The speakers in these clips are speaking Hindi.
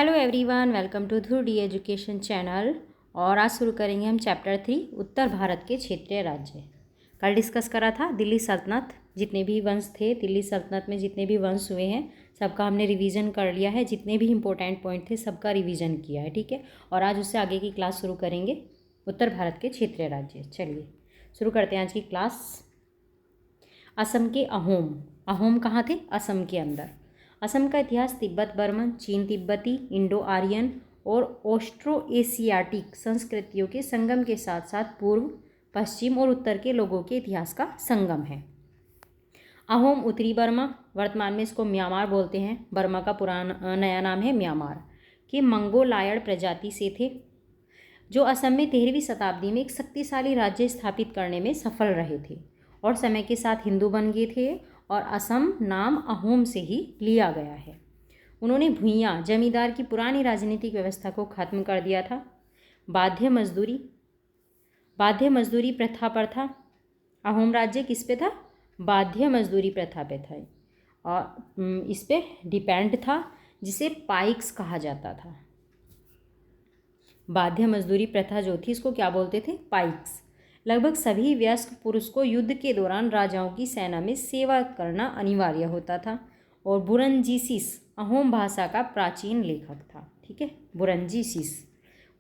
Hello everyone, welcome to Dhruv the education channel. और आज शुरू करेंगे हम चैप्टर 3 उत्तर भारत के क्षेत्रीय राज्य। कल डिस्कस करा था दिल्ली सल्तनत, जितने भी वंश थे दिल्ली सल्तनत में, जितने भी वंश हुए हैं सबका हमने रिवीजन कर लिया है। जितने भी इंपॉर्टेंट पॉइंट थे सबका रिवीजन किया है, ठीक है। और आज उससे आगे की क्लास शुरू करेंगे, उत्तर भारत के क्षेत्रीय राज्य। चलिए शुरू करते हैं आज की क्लास। असम के अहोम कहाँ थे? असम के अंदर। असम का इतिहास तिब्बत बर्मन, चीन तिब्बती, इंडो आर्यन और ऑस्ट्रो एशियाटिक संस्कृतियों के संगम के साथ साथ पूर्व, पश्चिम और उत्तर के लोगों के इतिहास का संगम है। अहोम उत्तरी बर्मा, वर्तमान में इसको म्यांमार बोलते हैं, बर्मा का पुराना नया नाम है म्यांमार, के मंगोलायड प्रजाति से थे, जो असम में 13वीं शताब्दी में एक शक्तिशाली राज्य स्थापित करने में सफल रहे थे और समय के साथ हिंदू बन गए थे। और असम नाम अहोम से ही लिया गया है। उन्होंने भूइयाँ जमींदार की पुरानी राजनीतिक व्यवस्था को खत्म कर दिया था। बाध्य मजदूरी प्रथा पर था। अहोम राज्य किस पे था? बाध्य मजदूरी प्रथा पे था और इस पे डिपेंड था, जिसे पाइक्स कहा जाता था। बाध्य मजदूरी प्रथा जो थी, इसको क्या बोलते थे? पाइक्स। लगभग सभी वयस्क पुरुष को युद्ध के दौरान राजाओं की सेना में सेवा करना अनिवार्य होता था। और बुरनजीसिस अहोम भाषा का प्राचीन लेखक था, ठीक है। बुरनजीसिस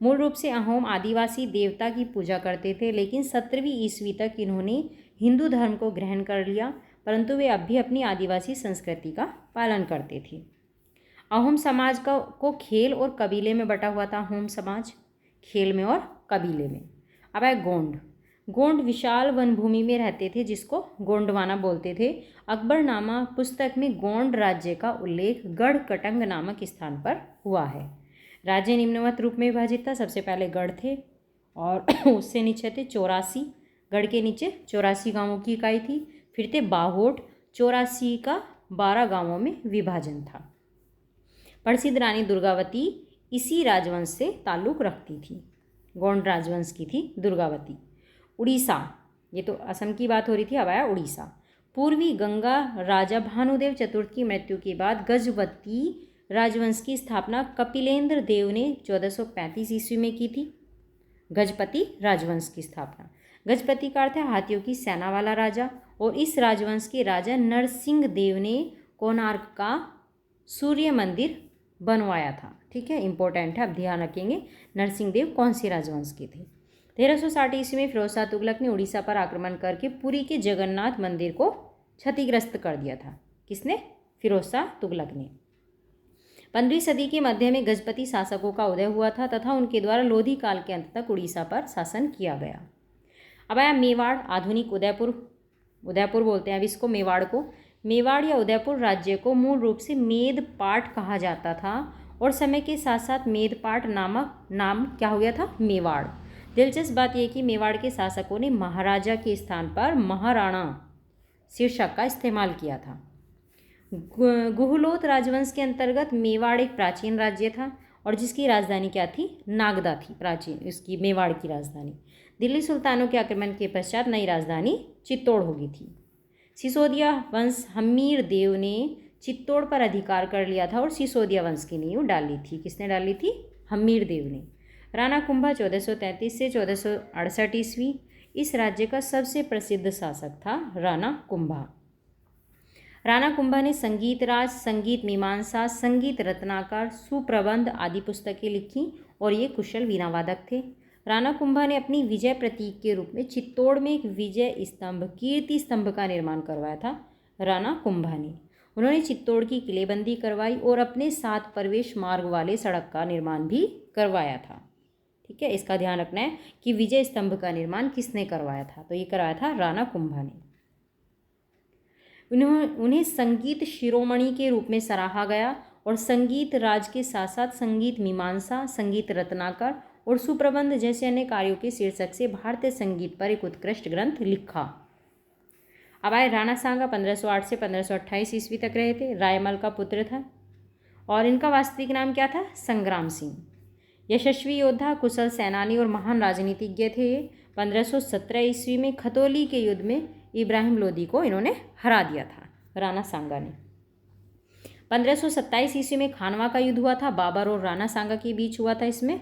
मूल रूप से अहोम आदिवासी देवता की पूजा करते थे, लेकिन 17वीं ईस्वी तक इन्होंने हिंदू धर्म को ग्रहण कर लिया, परंतु वे अब भी अपनी आदिवासी संस्कृति का पालन करते थे। अहोम समाज को खेल और कबीले में बटा हुआ था। अहोम समाज खेल में और कबीले में। अब है गोंड विशाल वनभूमि में रहते थे, जिसको गोंडवाना बोलते थे। अकबरनामा पुस्तक में गोंड राज्य का उल्लेख गढ़ कटंग नामक स्थान पर हुआ है। राज्य निम्नवत रूप में विभाजित था। सबसे पहले गढ़ थे और उससे नीचे थे 84, गढ़ के नीचे 84 गांवों की इकाई थी। फिर थे बाहोट, 84 का 12 गांवों में विभाजन था। प्रसिद्ध रानी दुर्गावती इसी राजवंश से ताल्लुक़ रखती थी। गोंड राजवंश की थी दुर्गावती। उड़ीसा, ये तो असम की बात हो रही थी, अब आया उड़ीसा। पूर्वी गंगा राजा भानुदेव चतुर्थ की मृत्यु के बाद गजपति राजवंश की स्थापना कपिलेंद्र देव ने 1435 ईस्वी में की थी। गजपति राजवंश की स्थापना। गजपति का अर्थ है हाथियों की सेना वाला राजा, और इस राजवंश के राजा नरसिंह देव ने कोणार्क का सूर्य मंदिर बनवाया था, ठीक है। इंपॉर्टेंट है, अब ध्यान रखेंगे नरसिंह देव कौन सी राजवंश के थे। 1360 ईस्वी में फिरोज शाह तुगलक ने उड़ीसा पर आक्रमण करके पुरी के जगन्नाथ मंदिर को क्षतिग्रस्त कर दिया था। किसने? फिरोज शाह तुगलक ने। 15वीं सदी के मध्य में गजपति शासकों का उदय हुआ था तथा उनके द्वारा लोधी काल के अंत तक उड़ीसा पर शासन किया गया। अब आया मेवाड़, आधुनिक उदयपुर बोलते हैं अब इसको, मेवाड़ को। मेवाड़ या उदयपुर राज्य को मूल रूप से मेदपाट कहा जाता था और समय के साथ साथ मेदपाट नामक नाम क्या हो गया था? मेवाड़। दिलचस्प बात यह कि मेवाड़ के शासकों ने महाराजा के स्थान पर महाराणा शीर्षक का इस्तेमाल किया था। गुहलोत राजवंश के अंतर्गत मेवाड़ एक प्राचीन राज्य था और जिसकी राजधानी क्या थी? नागदा थी, प्राचीन इसकी मेवाड़ की राजधानी। दिल्ली सुल्तानों के आक्रमण के पश्चात नई राजधानी चित्तौड़ होगी थी। सिसोदिया वंश हम्मीर देव ने चित्तौड़ पर अधिकार कर लिया था और सिसोदिया वंश की नींव डाली थी। किसने डाली थी? हम्मीर देव ने। राणा कुंभा 1433 से 1468 ईस्वी, इस राज्य का सबसे प्रसिद्ध शासक था राणा कुंभा। राणा कुंभा ने संगीत राज, संगीत मीमांसा, संगीत रत्नाकर, सुप्रबंध आदि पुस्तकें लिखी और ये कुशल वीणावादक थे। राणा कुंभा ने अपनी विजय प्रतीक के रूप में चित्तौड़ में एक विजय स्तंभ, कीर्ति स्तंभ का निर्माण करवाया था राणा कुंभा ने। उन्होंने चित्तौड़ की किलेबंदी करवाई और अपने साथ प्रवेश मार्ग वाले सड़क का निर्माण भी करवाया था, ठीक है। इसका ध्यान रखना है कि विजय स्तंभ का निर्माण किसने करवाया था? तो ये करवाया था राणा कुंभा ने। उन्हें संगीत शिरोमणि के रूप में सराहा गया और संगीत राज के साथ साथ संगीत मीमांसा, संगीत रत्नाकर और सुप्रबंध जैसे अन्य कार्यों के शीर्षक से भारतीय संगीत पर एक उत्कृष्ट ग्रंथ लिखा। अब आए राणा सांगा, 1508 से 1528 ईस्वी तक रहे थे। रायमल का पुत्र था और इनका वास्तविक नाम क्या था? संग्राम सिंह। यशस्वी योद्धा, कुशल सेनानी और महान राजनीतिज्ञ थे। 1517 ईस्वी में खतौली के युद्ध में इब्राहिम लोदी को इन्होंने हरा दिया था, राणा सांगा ने। 1527 ईस्वी में खानवा का युद्ध हुआ था, बाबर और राणा सांगा के बीच हुआ था इसमें,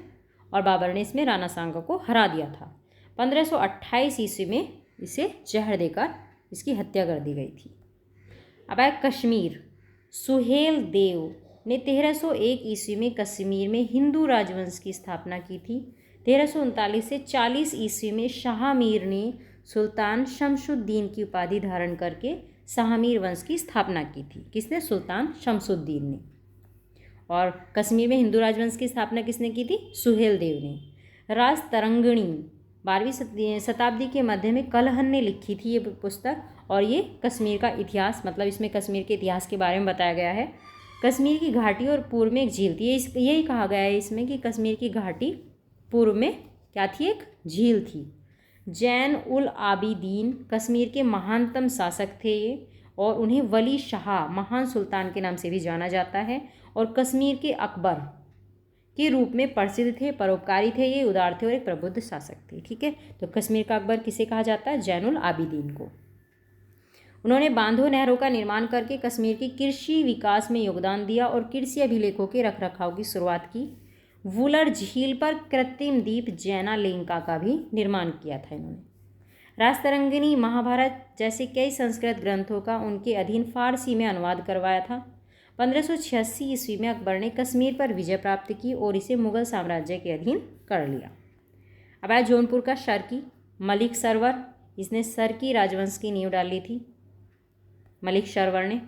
और बाबर ने इसमें राणा सांगा को हरा दिया था। 1528 ईस्वी में इसे जहर देकर इसकी हत्या कर दी गई थी। अब आए कश्मीर। सुहेल देव ने 1301 ईस्वी में कश्मीर में हिंदू राजवंश की स्थापना की थी। 1339 से 40 ईस्वी में शाह मीर ने सुल्तान शमसुद्दीन की उपाधि धारण करके शाहमीर वंश की स्थापना की थी। किसने? सुल्तान शमसुद्दीन ने। और कश्मीर में हिंदू राजवंश की स्थापना किसने की थी? सुहेल देव ने। राज तरंगिणी 12वीं शताब्दी के मध्य में कलहन ने लिखी थी ये पुस्तक, और ये कश्मीर का इतिहास, मतलब इसमें कश्मीर के इतिहास के बारे में बताया गया है। कश्मीर की घाटी और पूर्व में एक झील थी, यही कहा गया है इसमें कि कश्मीर की घाटी पूर्व में क्या थी? एक झील थी। जैन उल आबिदीन कश्मीर के महानतम शासक थे ये, और उन्हें वली शाह महान सुल्तान के नाम से भी जाना जाता है, और कश्मीर के अकबर के रूप में प्रसिद्ध थे। परोपकारी थे ये, उदार थे और एक प्रबुद्ध शासक थे। ठीक है, तो कश्मीर का अकबर किसे कहा जाता है? जैन उल आबिदीन को। उन्होंने बांधों नहरों का निर्माण करके कश्मीर की कृषि विकास में योगदान दिया और कृषि अभिलेखों के रखरखाव की शुरुआत की। वुलर झील पर कृत्रिम द्वीप जैना लेंका का भी निर्माण किया था इन्होंने। राजतरंगिणी महाभारत जैसे कई संस्कृत ग्रंथों का उनके अधीन फारसी में अनुवाद करवाया था। 1586 ईस्वी में अकबर ने कश्मीर पर विजय प्राप्त की और इसे मुगल साम्राज्य के अधीन कर लिया। अब आया जौनपुर का शर्की। मलिक सरवर, इसने सरकी राजवंश की नींव डाली थी, मलिक सरवर ने।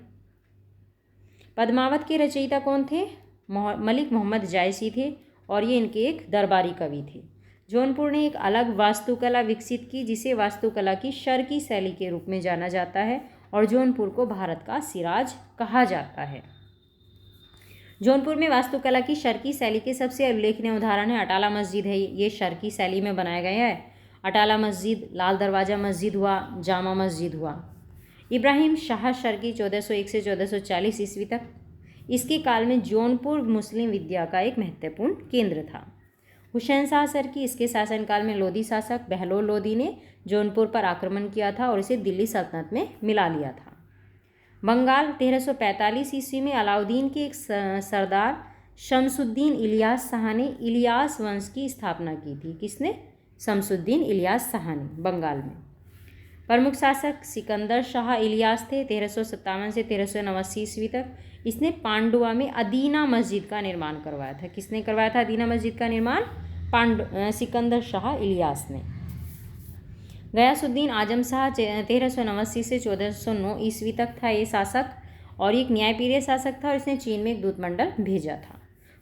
पद्मावत के रचयिता कौन थे? मलिक मोहम्मद जायसी थे, और ये इनके एक दरबारी कवि थे। जौनपुर ने एक अलग वास्तुकला विकसित की जिसे वास्तुकला की शर्की शैली के रूप में जाना जाता है, और जौनपुर को भारत का सिराज कहा जाता है। जौनपुर में वास्तुकला की शर्की शैली के सबसे उल्लेखनीय उदाहरण है अटाला मस्जिद है। ये शर्की शैली में बनाया गया है। अटाला मस्जिद, लाल दरवाज़ा मस्जिद हुआ, जामा मस्जिद हुआ। इब्राहिम शाह शर्की 1401 से 1440 ईस्वी तक। इसके काल में जौनपुर मुस्लिम विद्या का एक महत्वपूर्ण केंद्र था। हुसैन शाह शर्की, इसके शासनकाल में लोधी शासक बहलोल लोधी ने जौनपुर पर आक्रमण किया था और इसे दिल्ली सल्तनत में मिला लिया था। बंगाल 1345 ईस्वी में अलाउद्दीन के एक सरदार शमसुद्दीन इलियास शाह ने इलियास वंश की स्थापना की थी। किसने? शमसुद्दीन इलियास शाह ने, बंगाल में। प्रमुख शासक सिकंदर शाह इलियास थे 1357 से 1389 ईस्वी तक। इसने पांडुआ में अदीना मस्जिद का निर्माण करवाया था। किसने करवाया था अदीना मस्जिद का निर्माण? सिकंदर शाह इलियास ने। गयासुद्दीन आजम शाह 1389 से 1409 ईस्वी तक था ये शासक, और एक न्यायप्रिय शासक था, और इसने चीन में एक दूतमंडल भेजा था।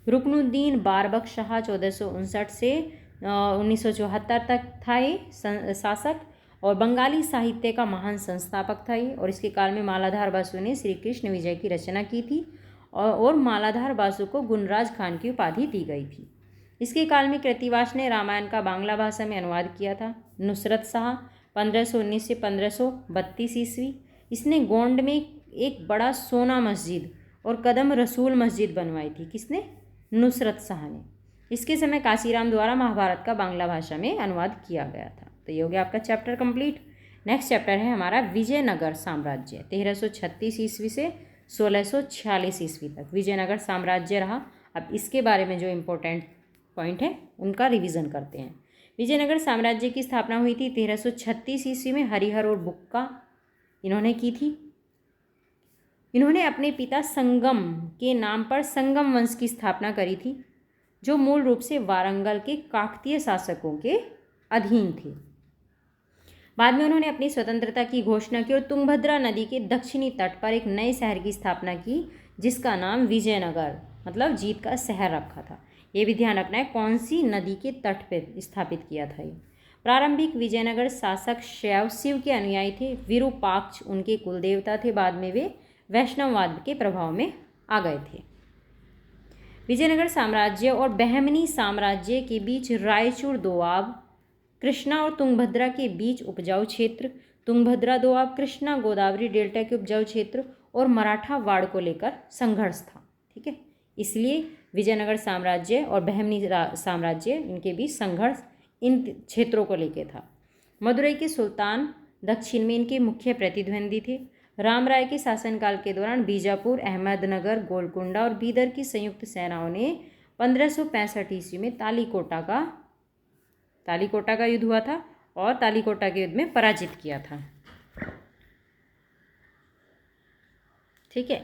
रुकनुद्दीन बारबक शाह 1459 से 1974 तक था ये शासक, और बंगाली साहित्य का महान संस्थापक था ये, और इसके काल में मालाधार बासु ने श्री कृष्ण विजय की रचना की थी, और मालाधार बासु को गुणराज खान की उपाधि दी गई थी। इसके काल में कृतिवास ने रामायण का बांग्ला भाषा में अनुवाद किया था। नुसरत शाह 1519 से 1532 ईस्वी, इसने गोंड में एक बड़ा सोना मस्जिद और कदम रसूल मस्जिद बनवाई थी। किसने? नुसरत शाह ने। इसके समय काशीराम द्वारा महाभारत का बांग्ला भाषा में अनुवाद किया गया था। तो ये हो गया आपका चैप्टर कंप्लीट। नेक्स्ट चैप्टर है हमारा विजयनगर साम्राज्य 1336 ईस्वी से 1646 ईस्वी तक विजयनगर साम्राज्य रहा। अब इसके बारे में जो इम्पोर्टेंट पॉइंट है उनका रिवीजन करते हैं। विजयनगर साम्राज्य की स्थापना हुई थी 1336 ईस्वी में हरिहर और बुक्का इन्होंने की थी। इन्होंने अपने पिता संगम के नाम पर संगम वंश की स्थापना करी थी, जो मूल रूप से वारंगल के काकतीय शासकों के अधीन थे। बाद में उन्होंने अपनी स्वतंत्रता की घोषणा की और तुंगभद्रा नदी के दक्षिणी तट पर एक नए शहर की स्थापना की, जिसका नाम विजयनगर मतलब जीत का शहर रखा था। ये भी ध्यान रखना है कौन सी नदी के तट पर स्थापित किया था ये। प्रारंभिक विजयनगर शासक शैव शिव के अनुयायी थे। विरूपाक्ष उनके कुलदेवता थे। बाद में वे वैष्णववाद के प्रभाव में आ गए थे। विजयनगर साम्राज्य और बहमनी साम्राज्य के बीच रायचूर दोआब, कृष्णा और तुंगभद्रा के बीच उपजाऊ क्षेत्र, तुंगभद्रा दोआब, कृष्णा गोदावरी डेल्टा के उपजाऊ क्षेत्र और मराठा वाड़ को लेकर संघर्ष था। ठीक है, इसलिए विजयनगर साम्राज्य और बहमनी साम्राज्य इनके बीच संघर्ष इन क्षेत्रों को लेकर था। मदुरई के सुल्तान दक्षिण में इनके मुख्य प्रतिद्वंदी थे। राम राय के शासनकाल के दौरान बीजापुर, अहमदनगर, गोलकुंडा और बीदर की संयुक्त सेनाओं ने 1565 ईस्वी में तालीकोटा का युद्ध हुआ था और तालीकोटा के युद्ध में पराजित किया था। ठीक है,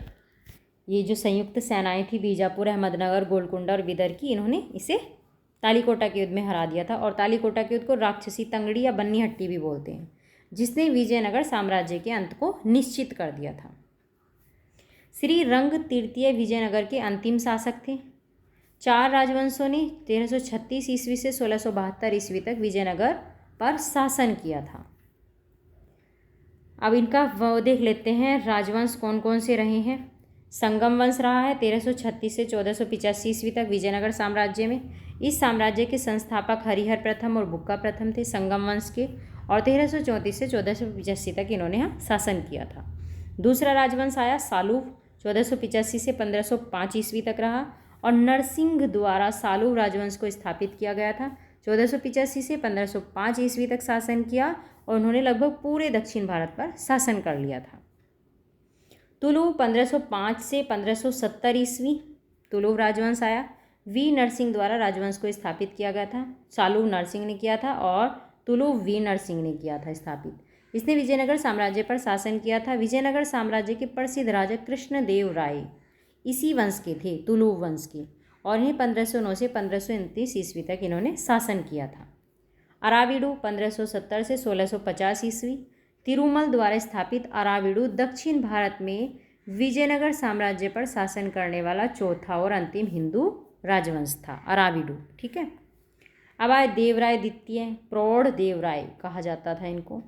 ये जो संयुक्त सेनाएं थी बीजापुर, अहमदनगर, गोलकुंडा और बीदर की, इन्होंने इसे तालीकोटा के युद्ध में हरा दिया था। और तालीकोटा के युद्ध को राक्षसी तंगड़ी या बन्नी हट्टी भी बोलते हैं, जिसने विजयनगर साम्राज्य के अंत को निश्चित कर दिया था। श्री रंग तृतीय विजयनगर के अंतिम शासक थे। 4 राजवंशों ने 1336 ईस्वी से 1672 ईस्वी तक विजयनगर पर शासन किया था। अब इनका वो देख लेते हैं राजवंश कौन कौन से रहे हैं। संगम वंश रहा है 1336 से 1485 ईस्वी तक विजयनगर साम्राज्य में। इस साम्राज्य के संस्थापक हरिहर प्रथम और बुक्का प्रथम थे संगम वंश के, और 1334 से 1485 तक इन्होंने यहाँ शासन किया था। दूसरा राजवंश आया सालूव, 1485 से 1505 ईस्वी तक रहा और नरसिंह द्वारा सालूव राजवंश को स्थापित किया गया था। 1485 से 1505 ईस्वी तक शासन किया और उन्होंने लगभग पूरे दक्षिण भारत पर शासन कर लिया था। तुलुव 1505 से 1570 ईस्वी तुलुव राजवंश आया। वी नरसिंह द्वारा राजवंश को स्थापित किया गया था। सालुव नरसिंह ने किया था और तुलुव वी नरसिंह ने किया था स्थापित। इसने विजयनगर साम्राज्य पर शासन किया था। विजयनगर साम्राज्य के प्रसिद्ध राजा कृष्णदेव राय इसी वंश के थे, तुलुव वंश के, और इन्हें 1509 से 1529 ईस्वी तक इन्होंने शासन किया था। अराविडु 1570 से 1650 ईस्वी तिरुमल द्वारा स्थापित अराविडु दक्षिण भारत में विजयनगर साम्राज्य पर शासन करने वाला चौथा और अंतिम हिंदू राजवंश था अराविडु। ठीक है, अब आए देवराय द्वितीय, प्रौढ़ देवराय कहा जाता था इनको।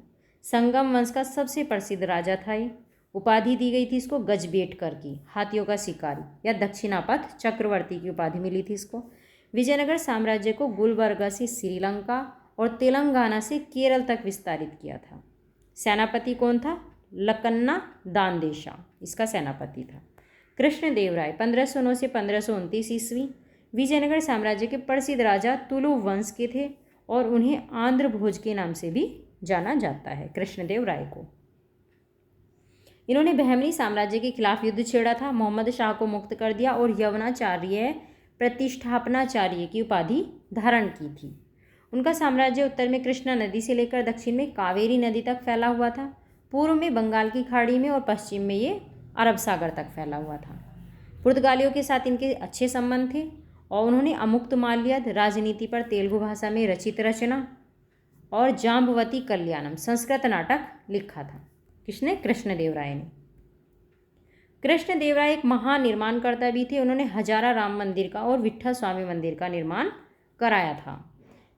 संगम वंश का सबसे प्रसिद्ध राजा था ये। उपाधि दी गई थी इसको गजबेटकर की, हाथियों का शिकारी या दक्षिणापथ चक्रवर्ती की उपाधि मिली थी इसको। विजयनगर साम्राज्य को गुलबर्गा से श्रीलंका और तेलंगाना से केरल तक विस्तारित किया था। सेनापति कौन था? लकन्ना दानदेशा इसका सेनापति था। कृष्णदेवराय 1509 से 1529 ईस्वी विजयनगर साम्राज्य के प्रसिद्ध राजा तुलुव वंश के थे और उन्हें आंध्र भोज के नाम से भी जाना जाता है कृष्णदेव राय को। इन्होंने बहमनी साम्राज्य के खिलाफ युद्ध छेड़ा था, मोहम्मद शाह को मुक्त कर दिया और यवनाचार्य प्रतिष्ठापनाचार्य की उपाधि धारण की थी। उनका साम्राज्य उत्तर में कृष्णा नदी से लेकर दक्षिण में कावेरी नदी तक फैला हुआ था। पूर्व में बंगाल की खाड़ी में और पश्चिम में ये अरब सागर तक फैला हुआ था। पुर्तगालियों के साथ इनके अच्छे संबंध थे और उन्होंने अमुक्त माल्यद राजनीति पर तेलुगु भाषा में रचित रचना और जाम्बवती कल्याणम संस्कृत नाटक लिखा था। किसने? कृष्णदेव राय ने। कृष्णदेव राय एक महान निर्माणकर्ता भी थे। उन्होंने हजारा राम मंदिर का और विट्ठल स्वामी मंदिर का निर्माण कराया था।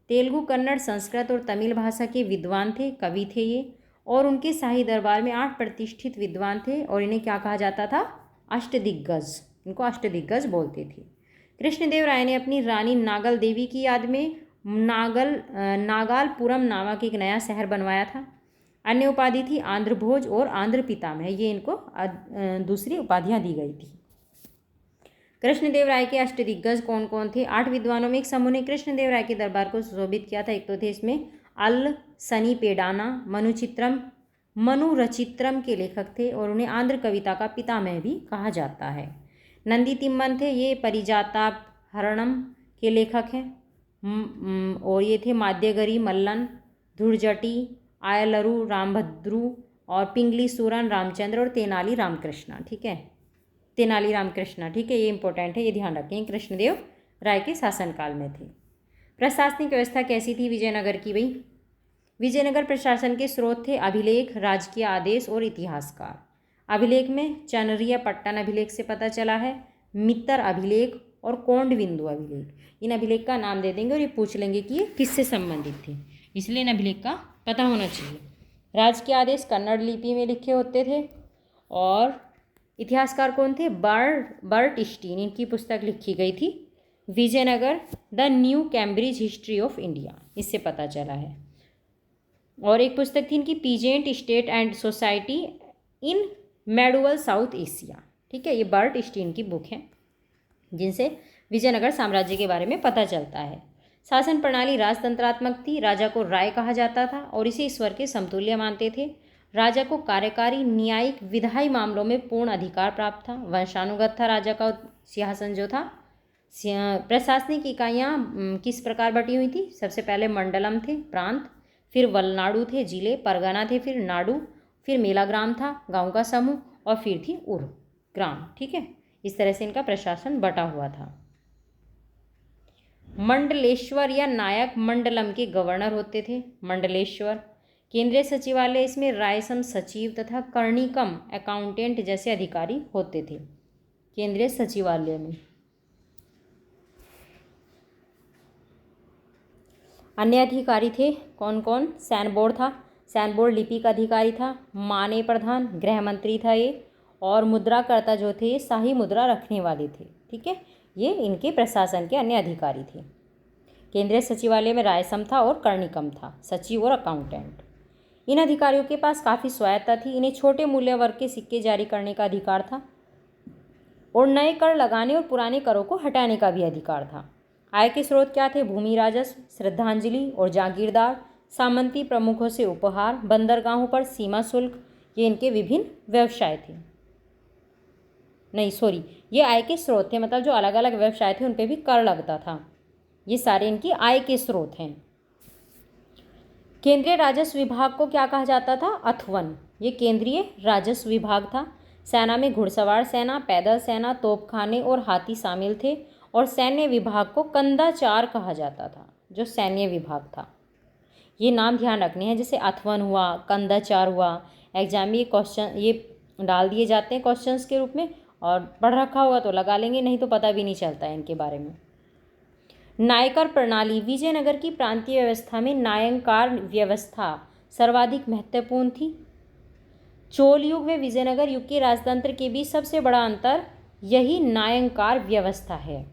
तेलुगु, कन्नड़, संस्कृत और तमिल भाषा के विद्वान थे, कवि थे ये, और उनके शाही दरबार में 8 प्रतिष्ठित विद्वान थे और इन्हें क्या कहा जाता था? अष्टदिग्गज। इनको अष्टदिग्गज बोलते थे। कृष्णदेव राय ने अपनी रानी नागल देवी की याद में नागालपुरम नामक एक नया शहर बनवाया था। अन्य उपाधि थी आंध्र भोज और आंध्र पितामह, ये इनको दूसरी उपाधियां दी गई थी। कृष्णदेव राय के अष्टदिग्गज कौन कौन थे? 8 विद्वानों में एक समूह ने कृष्णदेव राय के दरबार को सुशोभित किया था। एक तो थे इसमें अल सनी पेडाना, मनुरचित्रम के लेखक थे और उन्हें आंध्र कविता का पितामह भी कहा जाता है। नंदी तिम्मन थे, ये परिजातापहरणम के लेखक हैं। और ये थे माद्यगरी मल्लन, धुरजटी, आयलरू रामभद्रू और पिंगली सूरन रामचंद्र और तेनाली रामकृष्णा। ठीक है, तेनाली रामकृष्णा। ठीक है, ये इंपॉर्टेंट है, ये ध्यान रखें। कृष्णदेव राय के शासनकाल में थे। प्रशासनिक व्यवस्था कैसी थी विजयनगर की? भाई विजयनगर प्रशासन के स्रोत थे अभिलेख, राजकीय आदेश और इतिहासकार। अभिलेख में चनरिया पट्टन अभिलेख से पता चला है, मित्तर अभिलेख और कोंडविंदु अभिलेख। इन अभिलेख का नाम दे देंगे और ये पूछ लेंगे कि ये किससे संबंधित थे, इसलिए इन अभिलेख का पता होना चाहिए। राजकीय आदेश कन्नड़ लिपि में लिखे होते थे और इतिहासकार कौन थे? Burt Stein. इनकी पुस्तक लिखी गई थी Vijayanagar the new Cambridge history of India, इससे पता चला है। और एक पुस्तक थी इनकी peasant state and society in medieval South Asia. ठीक है, ये बर्ट स्टीन की बुक है जिनसे विजयनगर साम्राज्य के बारे में पता चलता है। शासन प्रणाली राजतंत्रात्मक थी। राजा को राय कहा जाता था और इसे ईश्वर के समतुल्य मानते थे। राजा को कार्यकारी, न्यायिक, विधायी मामलों में पूर्ण अधिकार प्राप्त था। वंशानुगत था राजा का सिंहासन जो था। प्रशासनिक इकाइयाँ किस प्रकार बटी हुई थी? सबसे पहले मंडलम थे, प्रांत, फिर वलनाडु थे, जिले, परगना थे, फिर नाडु, फिर मेलाग्राम था, गांव का समूह, और फिर थी उर, ग्राम। ठीक है, इस तरह से इनका प्रशासन बटा हुआ था। मंडलेश्वर या नायक मंडलम के गवर्नर होते थे। मंडलेश्वर केंद्रीय सचिवालय, इसमें रायसम सचिव तथा कर्णिकम अकाउंटेंट जैसे अधिकारी होते थे केंद्रीय सचिवालय में। अन्य अधिकारी थे कौन कौन? सैन बोर्ड था, सैन बोर्ड लिपिक अधिकारी था। माने प्रधान गृह मंत्री था ये, और मुद्राकर्ता जो थे शाही मुद्रा रखने वाले थे। ठीक है, ये इनके प्रशासन के अन्य अधिकारी थे। केंद्रीय सचिवालय में रायसम था और कर्णिकम था, सचिव और अकाउंटेंट। इन अधिकारियों के पास काफ़ी स्वायत्ता थी। इन्हें छोटे मूल्य वर्ग के सिक्के जारी करने का अधिकार था और नए कर लगाने और पुराने करों को हटाने का भी अधिकार था। आय के स्रोत क्या थे? भूमि राजस्व, श्रद्धांजलि और जागीरदार, सामंती प्रमुखों से उपहार, बंदरगाहों पर सीमा शुल्क, ये इनके विभिन्न व्यवसाय थे। नहीं सॉरी, ये आय के स्रोत थे, मतलब जो अलग अलग व्यवसाय थे उन पे भी कर लगता था। ये सारे इनकी आय के स्रोत हैं। केंद्रीय राजस्व विभाग को क्या कहा जाता था? अथवन। ये केंद्रीय राजस्व विभाग था। सेना में घुड़सवार सेना, पैदल सेना, तोपखाने और हाथी शामिल थे। और सैन्य विभाग को कंदाचार कहा जाता था, जो सैन्य विभाग था। ये नाम ध्यान रखने हैं, जैसे अथवन हुआ, कंदाचार हुआ। एग्जाम में ये क्वेश्चन ये डाल दिए जाते हैं क्वेश्चंस के रूप में, और पढ़ रखा होगा तो लगा लेंगे, नहीं तो पता भी नहीं चलता है इनके बारे में। नायकर प्रणाली, विजयनगर की प्रांतीय व्यवस्था में नायंकार व्यवस्था सर्वाधिक महत्वपूर्ण थी। चोल युग व विजयनगर युग के राजतंत्र के बीच सबसे बड़ा अंतर यही नायंकार व्यवस्था है।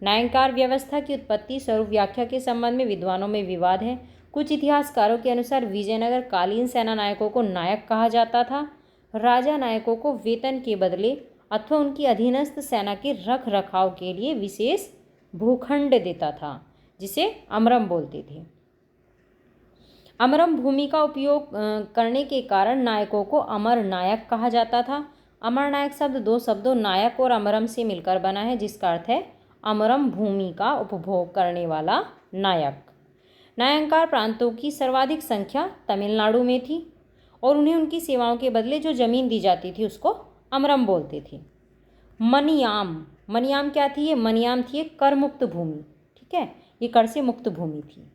नायंकार व्यवस्था की उत्पत्ति स्वरूप व्याख्या के संबंध में विद्वानों में विवाद है। कुछ इतिहासकारों के अनुसार विजयनगर कालीन सेना नायकों को नायक कहा जाता था। राजा नायकों को वेतन के बदले अथवा उनकी अधीनस्थ सेना के रख रखाव के लिए विशेष भूखंड देता था, जिसे अमरम बोलते थे। अमरम भूमि का उपयोग करने के कारण नायकों को अमर नायक कहा जाता था। अमर नायक शब्द दो शब्दों नायक और अमरम से मिलकर बना है, जिसका अर्थ है अमरम भूमि का उपभोग करने वाला नायक। नायंकार प्रांतों की सर्वाधिक संख्या तमिलनाडु में थी और उन्हें उनकी सेवाओं के बदले जो जमीन दी जाती थी उसको अमरम बोलते थे। मनियाम, मनियाम क्या थी? ये मनियाम थी एक कर मुक्त भूमि। ठीक है, ये कर से मुक्त भूमि थी।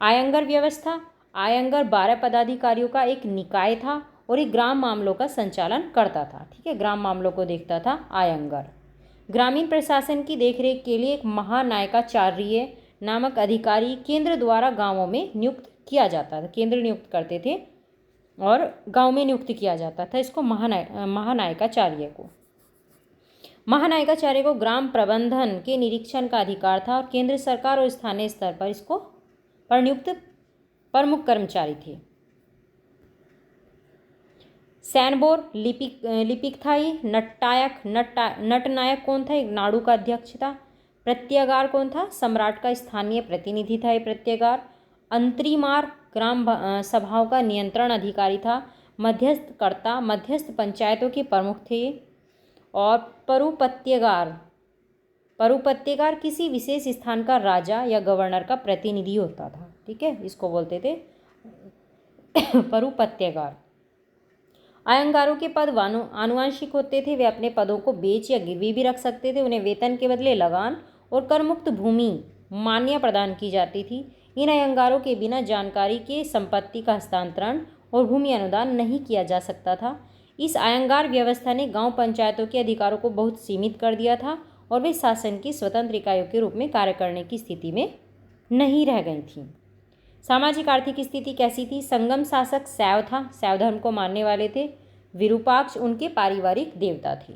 आयंगर व्यवस्था, आयंगर 12 पदाधिकारियों का एक निकाय था और एक ग्राम मामलों का संचालन करता था। ठीक है, ग्राम मामलों को देखता था आयंगर। ग्रामीण प्रशासन की देखरेख के लिए एक महानायकाचार्य नामक अधिकारी केंद्र द्वारा गांवों में नियुक्त किया जाता था। केंद्र नियुक्त करते थे और गांव में नियुक्त किया जाता था इसको महानायकाचार्य को। महानायकाचार्य को ग्राम प्रबंधन के निरीक्षण का अधिकार था और केंद्र सरकार और स्थानीय स्तर पर इसको पर नियुक्त प्रमुख कर्मचारी थे। सैनबोर लिपिक था ये। नटनायक कौन था? एक नाडु का अध्यक्ष था। प्रत्यगार कौन था? सम्राट का स्थानीय प्रतिनिधि था ये प्रत्यगार। अंतरीमार ग्राम सभाओं का नियंत्रण अधिकारी था। मध्यस्थकर्ता मध्यस्थ पंचायतों के प्रमुख थे। और परुपत्यगार किसी विशेष स्थान का राजा या गवर्नर का प्रतिनिधि होता था। ठीक है, इसको बोलते थे परुपत्यगार। आयंगारों के पद आनुवंशिक होते थे। वे अपने पदों को बेच या गिरवी भी रख सकते थे। उन्हें वेतन के बदले लगान और करमुक्त भूमि मान्य प्रदान की जाती थी। इन आयंगारों के बिना जानकारी के संपत्ति का हस्तांतरण और भूमि अनुदान नहीं किया जा सकता था। इस आयंगार व्यवस्था ने गांव पंचायतों के अधिकारों को बहुत सीमित कर दिया था और वे शासन की स्वतंत्र इकाइयों के रूप में कार्य करने की स्थिति में नहीं रह गई थीं। सामाजिक आर्थिक स्थिति कैसी थी? संगम शासक शैव था, शैव धर्म को मानने वाले थे। विरूपाक्ष उनके पारिवारिक देवता थे।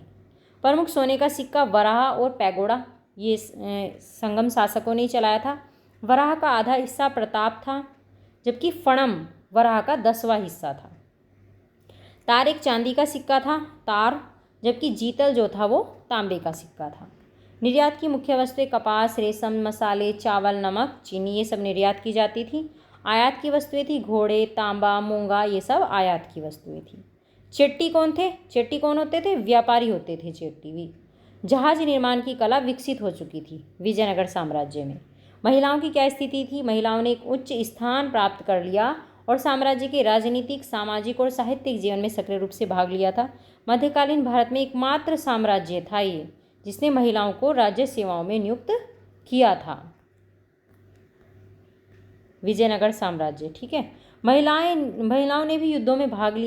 प्रमुख सोने का सिक्का वराह और पैगोडा ये संगम शासकों ने चलाया था। वराह का आधा हिस्सा प्रताप था, जबकि फणम वराह का 10वां हिस्सा था। तार एक चांदी का सिक्का था, तार, जबकि जीतल जो था वो तांबे का सिक्का था। निर्यात की मुख्य वस्तुएं कपास, रेशम, मसाले, चावल, नमक, चीनी, ये सब निर्यात की जाती थी। आयात की वस्तुएं थी, घोड़े, तांबा, मूंगा, ये सब आयात की वस्तुएं थी। चेट्टी कौन थे? चेट्टी कौन होते थे? व्यापारी होते थे चेट्टी भी। जहाज निर्माण की कला विकसित हो चुकी थी विजयनगर साम्राज्य में। महिलाओं की क्या स्थिति थी? महिलाओं ने एक उच्च स्थान प्राप्त कर लिया और साम्राज्य के राजनीतिक, सामाजिक और साहित्यिक जीवन में सक्रिय रूप से भाग लिया था। मध्यकालीन भारत में एकमात्र साम्राज्य था ये जिसने महिलाओं को राज्य सेवाओं में नियुक्त किया था, विजयनगर साम्राज्य। ठीक है, महिलाओं ने भी युद्धों में भाग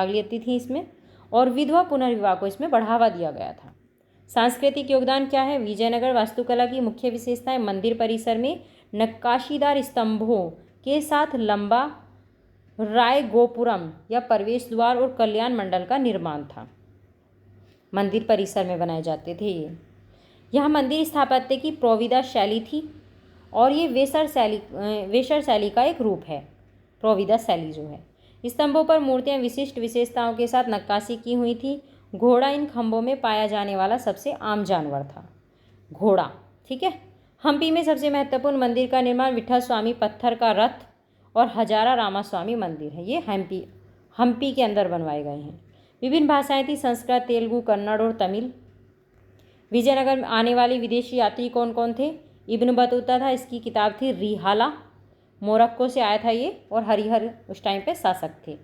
लेती थी इसमें, और विधवा पुनर्विवाह को इसमें बढ़ावा दिया गया था। सांस्कृतिक योगदान क्या है? विजयनगर वास्तुकला की मुख्य विशेषताएं मंदिर परिसर में नक्काशीदार स्तंभों के साथ लंबा राय गोपुरम या प्रवेश द्वार और कल्याण मंडल का निर्माण था। मंदिर परिसर में बनाए जाते थे ये। यह मंदिर स्थापत्य की प्रोविदा शैली थी और ये वेसर शैली का एक रूप है, प्रोविदा शैली जो है। स्तंभों पर मूर्तियां विशिष्ट विशेषताओं के साथ नक्काशी की हुई थी। घोड़ा इन खंभों में पाया जाने वाला सबसे आम जानवर था, घोड़ा। ठीक है, हम्पी में सबसे महत्वपूर्ण मंदिर का निर्माण विठल स्वामी पत्थर का रथ और हजारा रामास्वामी मंदिर है, ये हम्पी के अंदर बनवाए गए हैं। विभिन्न भाषाएं थी, संस्कृत, तेलुगु, कन्नड़ और तमिल। विजयनगर में आने वाले विदेशी यात्री कौन कौन थे? इब्न बतूता था, इसकी किताब थी रिहाला, मोरक्को से आया था ये, और हरिहर उस टाइम पे शासक थे।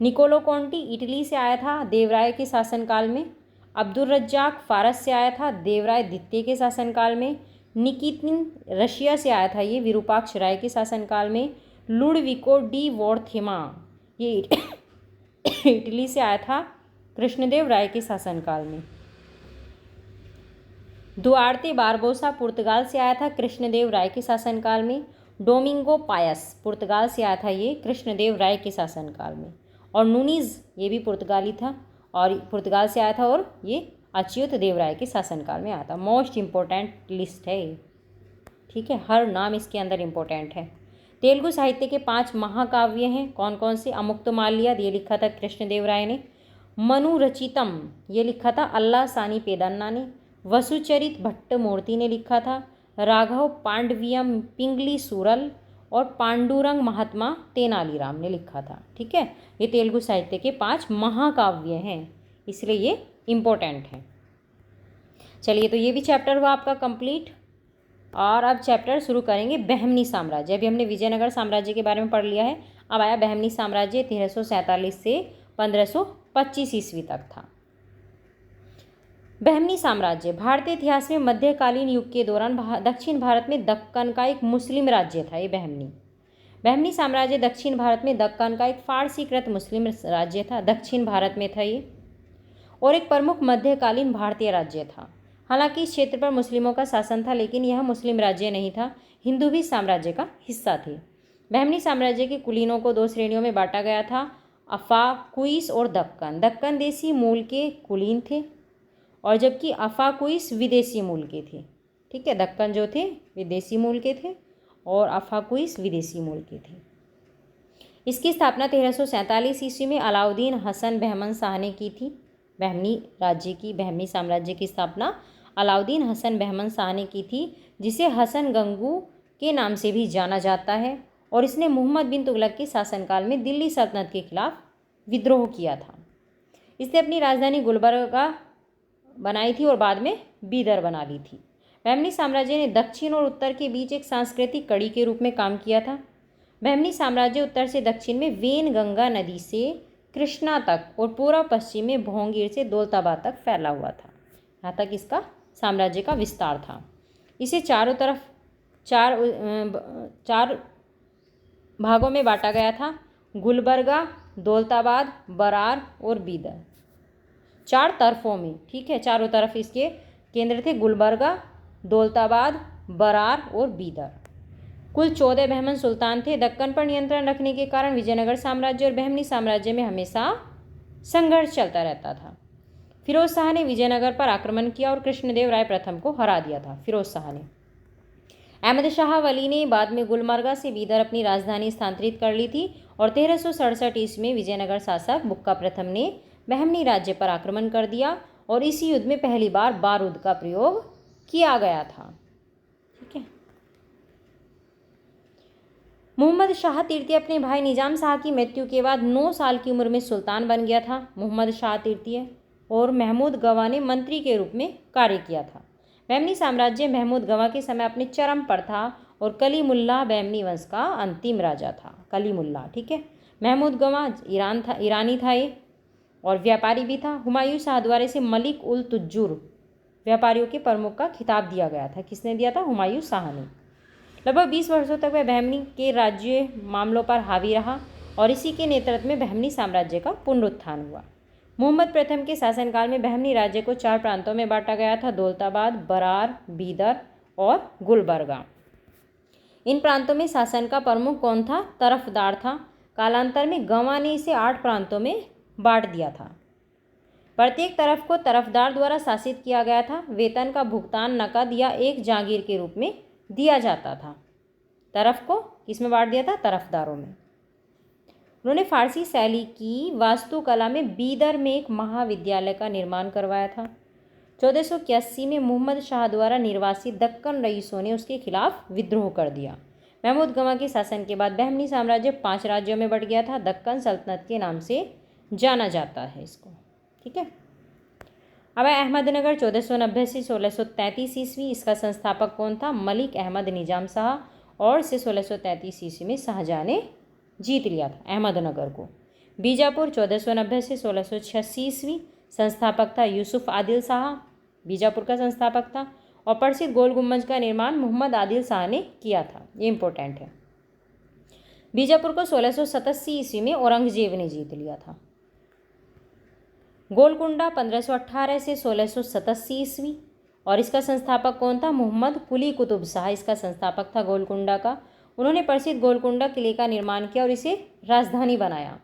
निकोलो कॉन्टी इटली से आया था देवराय के शासनकाल में। अब्दुल रज्जाक फारस से आया था देवराय द्वितीय के शासनकाल में। निकितिन रशिया से आया था ये विरूपाक्ष राय के शासनकाल में। लुडविको डी वॉर्थेमा ये इटली से आया था कृष्णदेव राय के शासनकाल में। दुआर्ते बारबोसा पुर्तगाल से आया था कृष्णदेव राय के शासनकाल में। डोमिंगो पायस पुर्तगाल से आया था ये कृष्णदेव राय के शासनकाल में। और नूनीज ये भी पुर्तगाली था और पुर्तगाल से आया था, और ये अच्युत देव राय के शासनकाल में आया था। मोस्ट इम्पोर्टेंट लिस्ट है ये। ठीक है, हर नाम इसके अंदर इम्पोर्टेंट है। तेलुगु साहित्य के 5 महाकाव्य हैं, कौन कौन से? अमुक्तमाल्य ये लिखा था कृष्णदेव राय ने। मनुरचितम ये लिखा था अल्लाह सानी पेदन्ना ने। वसुचरित भट्टमूर्ति ने लिखा था। राघव पांडवियम पिंगली सूरल और पांडुरंग महात्मा तेनालीराम ने लिखा था। ठीक है, ये तेलुगु साहित्य के 5 महाकाव्य हैं, इसलिए ये इम्पोर्टेंट है। चलिए, तो ये भी चैप्टर हुआ आपका कंप्लीट, और अब चैप्टर शुरू करेंगे बहमनी साम्राज्य। अभी हमने विजयनगर साम्राज्य के बारे में पढ़ लिया है, अब आया बहमनी साम्राज्य। 1347 से 1525 ईस्वी तक था। बहमनी साम्राज्य भारतीय इतिहास में मध्यकालीन युग के दौरान दक्षिण भारत में दक्कन का एक मुस्लिम राज्य था। ये बहमनी साम्राज्य दक्षिण भारत में दक्कन का एक फारसीकृत मुस्लिम राज्य था, दक्षिण भारत में था ये, और एक प्रमुख मध्यकालीन भारतीय राज्य था। हालांकि इस क्षेत्र पर मुस्लिमों का शासन था, लेकिन यह मुस्लिम राज्य नहीं था, हिंदू भी साम्राज्य का हिस्सा थे। बहमनी साम्राज्य के कुलीनों को 2 श्रेणियों में बांटा गया था, अफाकुइस और दक्कन। दक्कन देसी मूल के कुलीन थे, और जबकि अफाकुइस विदेशी मूल के थे। ठीक है, दक्कन जो थे विदेशी मूल के थे और अफाकुइस विदेशी मूल के थे। इसकी स्थापना 1347 ईस्वी में अलाउद्दीन हसन बहमन शाह ने की थी। बहमनी साम्राज्य की स्थापना अलाउद्दीन हसन बहमन शाह ने की थी, जिसे हसन गंगू के नाम से भी जाना जाता है, और इसने मोहम्मद बिन तुगलक के शासनकाल में दिल्ली सल्तनत के खिलाफ विद्रोह किया था। इसने अपनी राजधानी गुलबर्गा बनाई थी और बाद में बीदर बना ली थी। बहमनी साम्राज्य ने दक्षिण और उत्तर के बीच एक सांस्कृतिक कड़ी के रूप में काम किया था। बहमनी साम्राज्य उत्तर से दक्षिण में वेन गंगा नदी से कृष्णा तक और पूर्व पश्चिम में भोंगीर से दौलताबाद तक फैला हुआ था। यहाँ तक इसका साम्राज्य का विस्तार था। इसे चारों तरफ चार भागों में बांटा गया था, गुलबर्गा, दौलताबाद, बरार और बीदर। 4 तरफों में। ठीक है, चारों तरफ इसके केंद्र थे गुलबर्गा, दौलताबाद, बरार और बीदर। कुल 14 बहमन सुल्तान थे। दक्कन पर नियंत्रण रखने के कारण विजयनगर साम्राज्य और बहमनी साम्राज्य में हमेशा संघर्ष चलता रहता था। फिरोज शाह ने विजयनगर पर आक्रमण किया और कृष्णदेव राय प्रथम को हरा दिया था। फिरोज शाह ने। अहमद शाह वली ने बाद में गुलबर्गा से बीदर अपनी राजधानी स्थानांतरित कर ली थी, और 1367 ईस्वी में विजयनगर शासक बुक्का प्रथम ने बहमनी राज्य पर आक्रमण कर दिया, और इसी युद्ध में पहली बार बारूद का प्रयोग किया गया था। ठीक है, मोहम्मद शाह तृतीय अपने भाई निजाम शाह की मृत्यु के बाद 9 साल की उम्र में सुल्तान बन गया था मोहम्मद शाह तृतीय, और महमूद गवा ने मंत्री के रूप में कार्य किया था। बहमनी साम्राज्य महमूद गवा के समय अपने चरम पर था और कलीमुल्लाह बहमनी वंश का अंतिम राजा था। कलीमुल्लाह, ठीक है। महमूद गवा ईरानी था ये, और व्यापारी भी था। हुमायूं शाह द्वारा इसे मलिक उल तुज्जुर, व्यापारियों के प्रमुख का खिताब दिया गया था। किसने दिया था? हुमायूं शाह ने। लगभग 20 वर्षों तक वह बहमनी के राज्य मामलों पर हावी रहा और इसी के नेतृत्व में बहमनी साम्राज्य का पुनरुत्थान हुआ। मोहम्मद प्रथम के शासनकाल में बहमनी राज्य को 4 प्रांतों में बांटा गया था: दौलताबाद, बरार, बीदर और गुलबर्गा। इन प्रांतों में शासन का प्रमुख कौन था? तरफदार था। कालांतर में गवा ने इसे 8 प्रांतों में बांट दिया था। प्रत्येक तरफ को तरफदार द्वारा शासित किया गया था। वेतन का भुगतान नकद या एक जागीर के रूप में दिया जाता था। तरफ को किसमें बांट दिया था? तरफदारों में। उन्होंने फारसी शैली की वास्तुकला में बीदर में एक महाविद्यालय का निर्माण करवाया था। 1481 में मोहम्मद शाह द्वारा निर्वासित दक्कन रईसों ने उसके खिलाफ विद्रोह कर दिया। महमूद गवा के शासन के बाद बहमनी साम्राज्य 5 राज्यों में बंट गया था। दक्कन सल्तनत के नाम से जाना जाता है इसको, ठीक है। अब अहमदनगर 1490 से 1633 ईस्वी। इसका संस्थापक कौन था? मलिक अहमद निजाम शाह, और इसे 1633 ईस्वी में शाहजहाँ ने जीत लिया था अहमदनगर को। बीजापुर 1490 से 1686 ईस्वी। संस्थापक था यूसुफ आदिल शाह, बीजापुर का संस्थापक था। और प्रसिद्ध गोल गुम्बज का निर्माण मोहम्मद आदिल शाह ने किया था। ये इंपॉर्टेंट है। बीजापुर को 1687 ईस्वी में औरंगजेब ने जीत लिया था। गोलकुंडा 1518 से 1687 ईस्वी, और इसका संस्थापक कौन था? मोहम्मद कुली कुतुब शाह इसका संस्थापक था गोलकुंडा का। उन्होंने प्रसिद्ध गोलकुंडा किले का निर्माण किया और इसे राजधानी बनाया।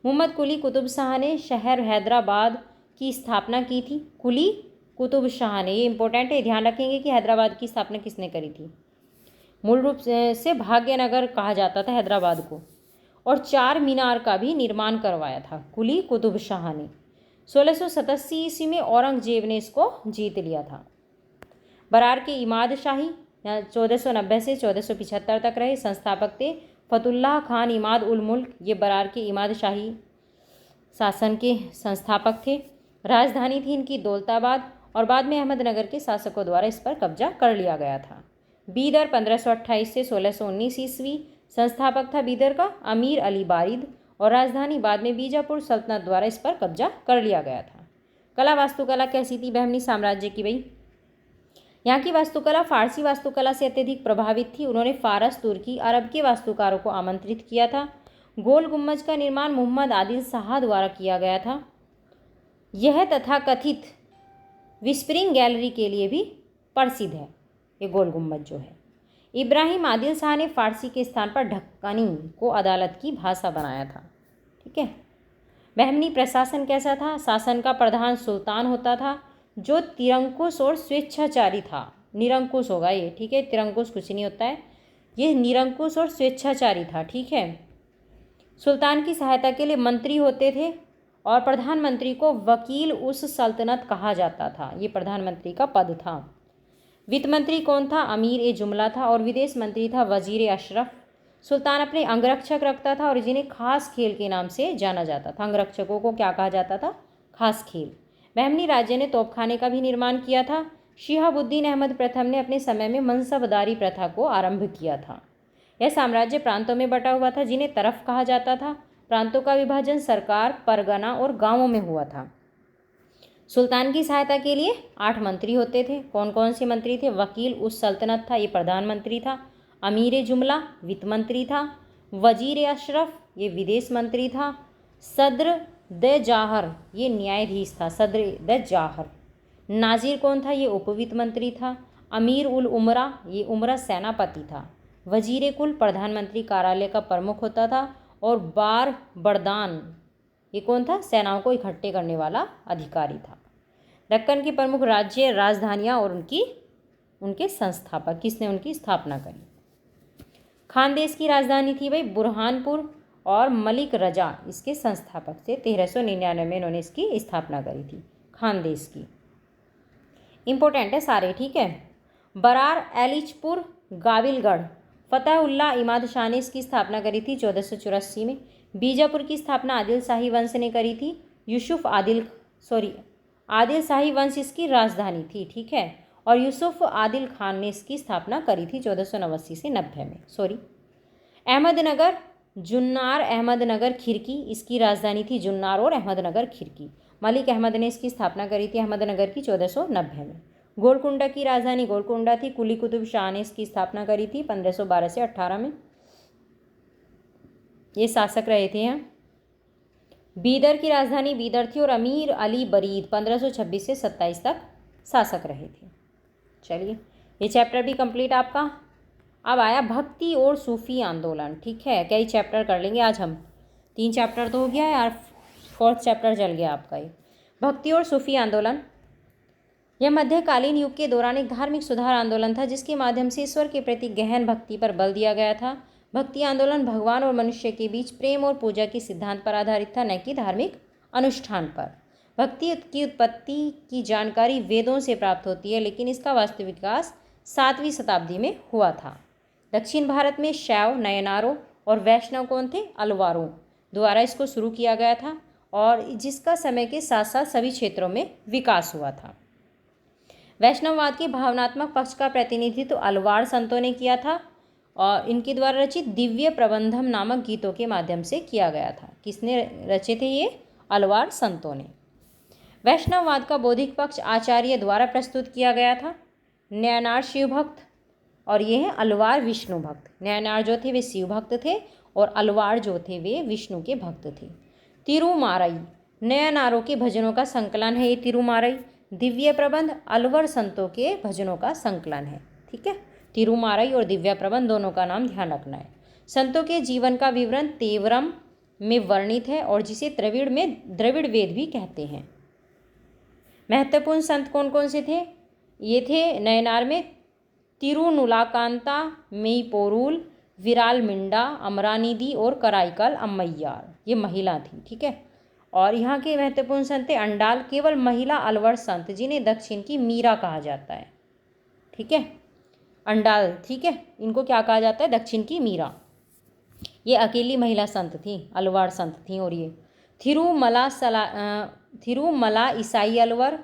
मोहम्मद कुली कुतुब शाह ने शहर हैदराबाद की स्थापना की थी। कुली कुतुब शाह ने, ये इंपॉर्टेंट है, ध्यान रखेंगे कि हैदराबाद की स्थापना किसने करी थी। मूल रूप से भाग्यनगर कहा जाता था हैदराबाद को, और 4 मीनार का भी निर्माण करवाया था कुली कुतुब शाह ने। 1687 ईस्वी में औरंगजेब ने इसको जीत लिया था। बरार के इमाद शाही 1490 से 1475 तक रहे। संस्थापक थे फतुल्लाह खान इमाद उल मुल्क। ये बरार के इमाद शाही शासन के संस्थापक थे। राजधानी थी इनकी दौलताबाद, और बाद में अहमदनगर के शासकों द्वारा इस पर कब्जा कर लिया गया था। बीदर 1528 से 1619 ईस्वी। संस्थापक था बीदर का अमीर अली बारिद, और राजधानी बाद में बीजापुर सल्तनत द्वारा इस पर कब्जा कर लिया गया था। कला वास्तुकला कैसी थी बहमनी साम्राज्य की? भाई यहाँ की वास्तुकला फारसी वास्तुकला से अत्यधिक प्रभावित थी। उन्होंने फारस, तुर्की, अरब के वास्तुकारों को आमंत्रित किया था। गोल गुम्बज का निर्माण मोहम्मद आदिल शाह द्वारा किया गया था। यह तथाकथित विस्परिंग गैलरी के लिए भी प्रसिद्ध है। ये गोल गुम्बज जो है, इब्राहिम आदिल शाह ने फारसी के स्थान पर ढक्कनी को अदालत की भाषा बनाया था, ठीक है। बहमनी प्रशासन कैसा था? शासन का प्रधान सुल्तान होता था, जो तिरंकुश और स्वेच्छाचारी था। निरंकुश होगा ये, ठीक है, तिरंकुश कुछ नहीं होता है, ये निरंकुश और स्वेच्छाचारी था, ठीक है। सुल्तान की सहायता के लिए मंत्री होते थे, और प्रधानमंत्री को वकील उस सल्तनत कहा जाता था। ये प्रधानमंत्री का पद था। वित्त मंत्री कौन था? अमीर ए जुमला था, और विदेश मंत्री था वजीर अशरफ। सुल्तान अपने अंगरक्षक रखता था, और जिन्हें खास खेल के नाम से जाना जाता था। अंगरक्षकों को क्या कहा जाता था? खास खेल। बहमनी राज्य ने तोपखाने का भी निर्माण किया था। शिहाबुद्दीन अहमद प्रथम ने अपने समय में मनसबदारी प्रथा को आरंभ किया था। यह साम्राज्य प्रांतों में बटा हुआ था, जिन्हें तरफ कहा जाता था। प्रांतों का विभाजन सरकार, परगना और गांवों में हुआ था। सुल्तान की सहायता के लिए 8 मंत्री होते थे। कौन कौन से मंत्री थे? वकील उस सल्तनत था, ये प्रधानमंत्री था। अमीर जुमला वित्त मंत्री था। वजीर अशरफ ये विदेश मंत्री था। सद्र द जाहर ये न्यायाधीश था। सद्र द जाहर। नाजिर कौन था? ये उपवित्त मंत्री था। अमीर उल उमरा ये उमरा सेनापति था। वजीर कुल प्रधानमंत्री कार्यालय का प्रमुख होता था। और बार बरदान ये कौन था? सेनाओं को इकट्ठे करने वाला अधिकारी था। दक्कन की प्रमुख राज्य राजधानियाँ और उनके संस्थापक, किसने उनकी स्थापना करी? खानदेश की राजधानी थी भाई बुरहानपुर, और मलिक रजा इसके संस्थापक थे। 1399 में इन्होंने इसकी स्थापना करी थी खानदेश की। इंपॉर्टेंट है सारे, ठीक है। बरार, एलिचपुर, गाविलगढ़ फतेहुल्लाह इमाद शाह ने इसकी स्थापना करी थी 1484 में। बीजापुर की स्थापना आदिल शाही वंश ने करी थी। आदिल शाही वंश इसकी राजधानी थी, ठीक है। और यूसुफ आदिल खान ने इसकी स्थापना करी थी 1489 से 90 में। अहमदनगर, जुन्नार अहमदनगर खिरकी, इसकी राजधानी थी जुन्नार और अहमदनगर खिरकी। मलिक अहमद ने इसकी स्थापना करी थी अहमदनगर की 1490 में। गोलकुंडा की राजधानी गोलकुंडा थी। कुली कुतुब शाह ने इसकी स्थापना करी थी 1512 से 18 में। ये शासक रहे थे यहाँ। बीदर की राजधानी बीदर थी और अमीर अली बरीद 1526 से 27 तक शासक रहे थे। चलिए, ये चैप्टर भी कंप्लीट आपका। अब आया भक्ति और सूफी आंदोलन, ठीक है। कई चैप्टर कर लेंगे आज हम, 3 चैप्टर तो हो गया यार, 4th चैप्टर चल गया आपका ये। भक्ति और सूफी आंदोलन, यह मध्यकालीन युग के दौरान एक धार्मिक सुधार आंदोलन था जिसके माध्यम से ईश्वर के प्रति गहन भक्ति पर बल दिया गया था। भक्ति आंदोलन भगवान और मनुष्य के बीच प्रेम और पूजा के सिद्धांत पर आधारित था, न कि धार्मिक अनुष्ठान पर। भक्ति की उत्पत्ति की जानकारी वेदों से प्राप्त होती है, लेकिन इसका वास्तविक विकास 7वीं शताब्दी में हुआ था। दक्षिण भारत में शैव, नयनारों और वैष्णव कौन थे? अलवारों द्वारा इसको शुरू किया गया था और जिसका समय के साथ साथ सभी क्षेत्रों में विकास हुआ था। वैष्णववाद के भावनात्मक पक्ष का प्रतिनिधित्व अलवार संतों ने किया था और इनके द्वारा रचित दिव्य प्रबंधम नामक गीतों के माध्यम से किया गया था। किसने रचे थे ये? अलवार संतों ने। वैष्णववाद का बौद्धिक पक्ष आचार्य द्वारा प्रस्तुत किया गया था। नयनार शिव भक्त और ये हैं अलवार विष्णु भक्त। नयनार जो थे वे शिव भक्त थे और अलवार जो थे वे विष्णु के भक्त थे। तिरुमारई नयनारों के भजनों का संकलन है। ये तिरुमारई दिव्य प्रबंध अलवर संतों के भजनों का संकलन है, ठीक है। तिरुमारई और दिव्य प्रबंध दोनों का नाम ध्यान रखना है। संतों के जीवन का विवरण तेवरम में वर्णित है और जिसे द्रविड़ वेद भी कहते हैं। महत्वपूर्ण संत कौन कौन से थे? ये थे नयनार में तिरुनुलाकांता, मेईपोरुल, विराल मिंडा, अमरानिधि और कराईकल अम्मैयार, ये महिला थी, ठीक है। और यहाँ के महत्वपूर्ण संत थे अंडाल, केवल महिला अलवर संत जिन्हें दक्षिण की मीरा कहा जाता है, ठीक है। अंडाल, ठीक है, इनको क्या कहा जाता है? दक्षिण की मीरा। ये अकेली महिला संत थी, अलवार संत थी। और ये थिरुमला ईसाई अलवर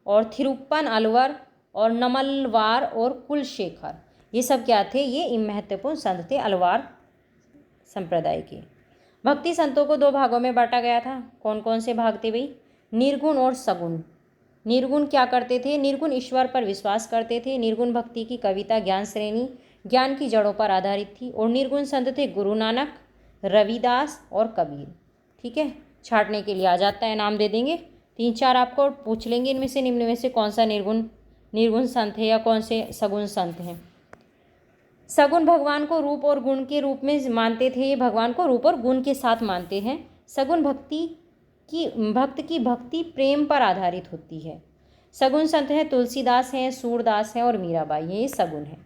और थिरुप्पन अलवर और नमलवार और कुलशेखर, ये सब क्या थे? ये महत्वपूर्ण संत थे अलवार संप्रदाय के। भक्ति संतों को 2 भागों में बांटा गया था। कौन कौन से भाग थे भाई? निर्गुण और सगुण। निर्गुण क्या करते थे? निर्गुण ईश्वर पर विश्वास करते थे। निर्गुण भक्ति की कविता ज्ञान श्रेणी ज्ञान की जड़ों पर आधारित थी। और निर्गुण संत थे गुरु नानक, रविदास और कबीर, ठीक है। छांटने के लिए आ जाता है, नाम दे देंगे 3-4 आपको, पूछ लेंगे इनमें से निम्न में से कौन सा निर्गुण संत है या कौन से सगुण संत हैं। सगुण भगवान को रूप और गुण के रूप में मानते थे। ये भगवान को रूप और गुण के साथ मानते हैं। सगुण भक्त की भक्ति प्रेम पर आधारित होती है। सगुण संत हैं तुलसीदास हैं, सूरदास हैं और मीराबाई, ये सगुण है।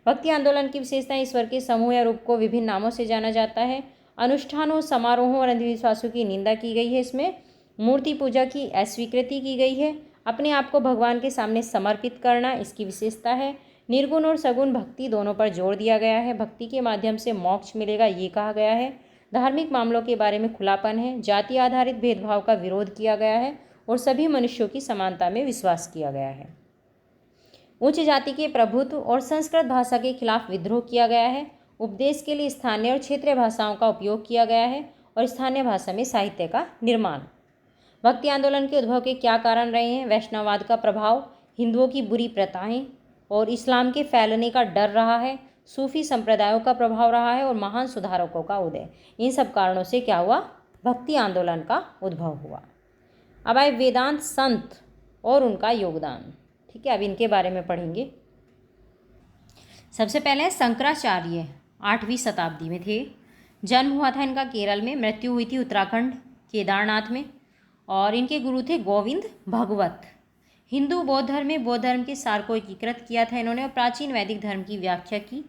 भक्ति आंदोलन की विशेषता ईश्वर के समूह या रूप को विभिन्न नामों से जाना जाता है। अनुष्ठानों, समारोहों और अंधविश्वासों की निंदा की गई है। इसमें मूर्ति पूजा की अस्वीकृति की गई है। अपने आप को भगवान के सामने समर्पित करना इसकी विशेषता है। निर्गुण और सगुण भक्ति दोनों पर जोर दिया गया है। भक्ति के माध्यम से मोक्ष मिलेगा ये कहा गया है। धार्मिक मामलों के बारे में खुलापन है। जाति आधारित भेदभाव का विरोध किया गया है और सभी मनुष्यों की समानता में विश्वास किया गया है। उच्च जाति के प्रभुत्व और संस्कृत भाषा के खिलाफ विद्रोह किया गया है। उपदेश के लिए स्थानीय और क्षेत्रीय भाषाओं का उपयोग किया गया है और स्थानीय भाषा में साहित्य का निर्माण। भक्ति आंदोलन के उद्भव के क्या कारण रहे हैं? वैष्णववाद का प्रभाव, हिंदुओं की बुरी प्रथाएं और इस्लाम के फैलने का डर रहा है। सूफी संप्रदायों का प्रभाव रहा है और महान सुधारकों का उदय। इन सब कारणों से क्या हुआ? भक्ति आंदोलन का उद्भव हुआ। अब आए वेदांत संत और उनका योगदान, ठीक है। अब इनके बारे में पढ़ेंगे। सबसे पहले शंकराचार्य 8वीं शताब्दी में थे। जन्म हुआ था इनका केरल में, मृत्यु हुई थी उत्तराखंड केदारनाथ में। और इनके गुरु थे गोविंद भगवत। हिंदू बौद्ध धर्म में बौद्ध धर्म के सार को एकीकृत किया था इन्होंने और प्राचीन वैदिक धर्म की व्याख्या की।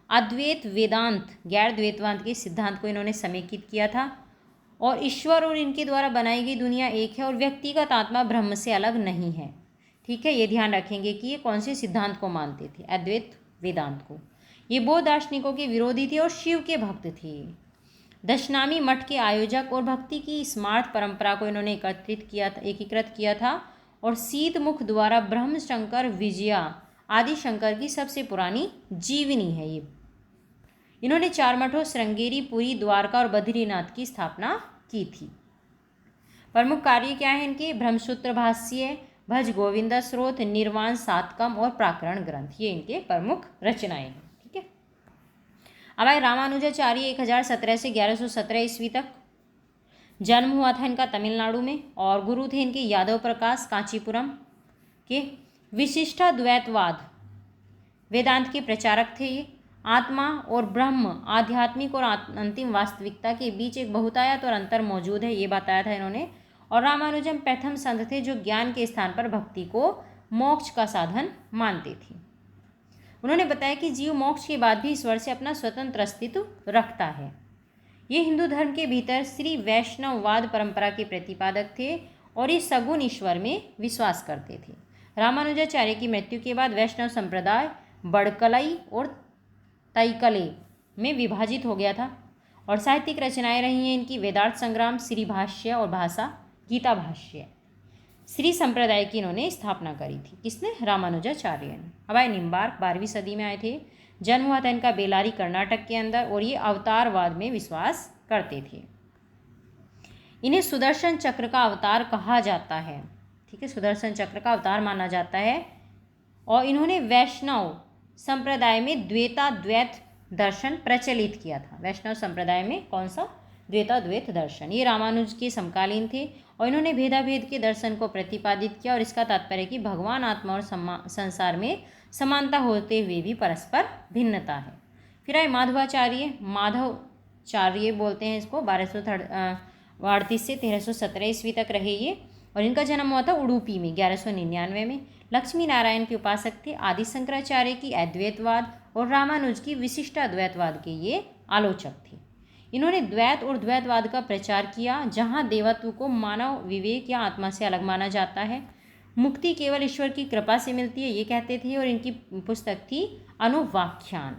अद्वैत वेदांत गैर द्वैतवाद के सिद्धांत को इन्होंने समेकित किया था। और ईश्वर और इनके द्वारा बनाई गई दुनिया एक है और व्यक्तिगत आत्मा ब्रह्म से अलग नहीं है, ठीक है। ये ध्यान रखेंगे कि ये कौन से सिद्धांत को मानते थे, अद्वैत वेदांत को। ये बौद्ध दार्शनिकों के विरोधी थे और शिव के भक्त थे। दशनामी मठ के आयोजक और भक्ति की स्मार्त परंपरा को इन्होंने एकीकृत किया था और सीत मुख द्वारा ब्रह्म शंकर विजया आदि शंकर की सबसे पुरानी जीवनी है ये। इन्होंने 4 मठों श्रृंगेरी, पुरी, द्वारका और बद्रीनाथ की स्थापना की थी। प्रमुख कार्य क्या है इनके? ब्रह्मसूत्र भाष्य, भज गोविंदा स्रोत, निर्वाण सातकम और प्राकरण ग्रंथ, ये इनके प्रमुख रचनाएं हैं। ठीक है। अब आए रामानुजाचार्य 1017 से 1117 ईस्वी तक जन्म हुआ था इनका तमिलनाडु में और गुरु थे इनके यादव प्रकाश कांचीपुरम के। विशिष्टाद्वैतवाद वेदांत के प्रचारक थे ये। आत्मा और ब्रह्म, आध्यात्मिक और अंतिम वास्तविकता के बीच एक बहुतायत और अंतर मौजूद है, ये बताया था इन्होंने। और रामानुजम प्रथम संत थे जो ज्ञान के स्थान पर भक्ति को मोक्ष का साधन मानते थे। उन्होंने बताया कि जीव मोक्ष के बाद भी ईश्वर से अपना स्वतंत्र अस्तित्व रखता है। ये हिंदू धर्म के भीतर श्री वैष्णववाद परंपरा के प्रतिपादक थे और इस सगुण ईश्वर में विश्वास करते थे। रामानुजाचार्य की मृत्यु के बाद वैष्णव संप्रदाय बड़कलई और तैकले में विभाजित हो गया था और साहित्यिक रचनाएं रही हैं इनकी वेदार्थ संग्राम, श्री भाष्य और भाषा, गीता भाष्य। श्री संप्रदाय की इन्होंने स्थापना करी थी। किसने? रामानुजाचार्य ने। अब आए निम्बार्क, 12वीं सदी में आए थे। जन्म हुआ था इनका बेलारी कर्नाटक के अंदर और ये अवतारवाद में विश्वास करते थे। इन्हें सुदर्शन चक्र का अवतार कहा जाता है। ठीक है, सुदर्शन चक्र का अवतार माना जाता है। और इन्होंने वैष्णव संप्रदाय में द्वैत दर्शन प्रचलित किया था। वैष्णव संप्रदाय में कौन सा? द्वैत दर्शन। ये रामानुज के समकालीन थे और इन्होंने भेदाभेद के दर्शन को प्रतिपादित किया और इसका तात्पर्य कि भगवान, आत्मा और संसार में समानता होते हुए भी परस्पर भिन्नता है। फिर आए माधवाचार्य बोलते हैं इसको, 1238 से 1317 ईस्वी तक रहे ये और इनका जन्म हुआ था उडुपी में 1199 में। लक्ष्मी नारायण के उपासक थे। आदि शंकराचार्य की अद्वैतवाद और रामानुज की विशिष्टाद्वैतवाद के ये आलोचक थे। इन्होंने द्वैत और द्वैतवाद का प्रचार किया, जहाँ देवत्व को मानव विवेक या आत्मा से अलग माना जाता है, मुक्ति केवल ईश्वर की कृपा से मिलती है, ये कहते थे। और इनकी पुस्तक थी अनुवाख्यान।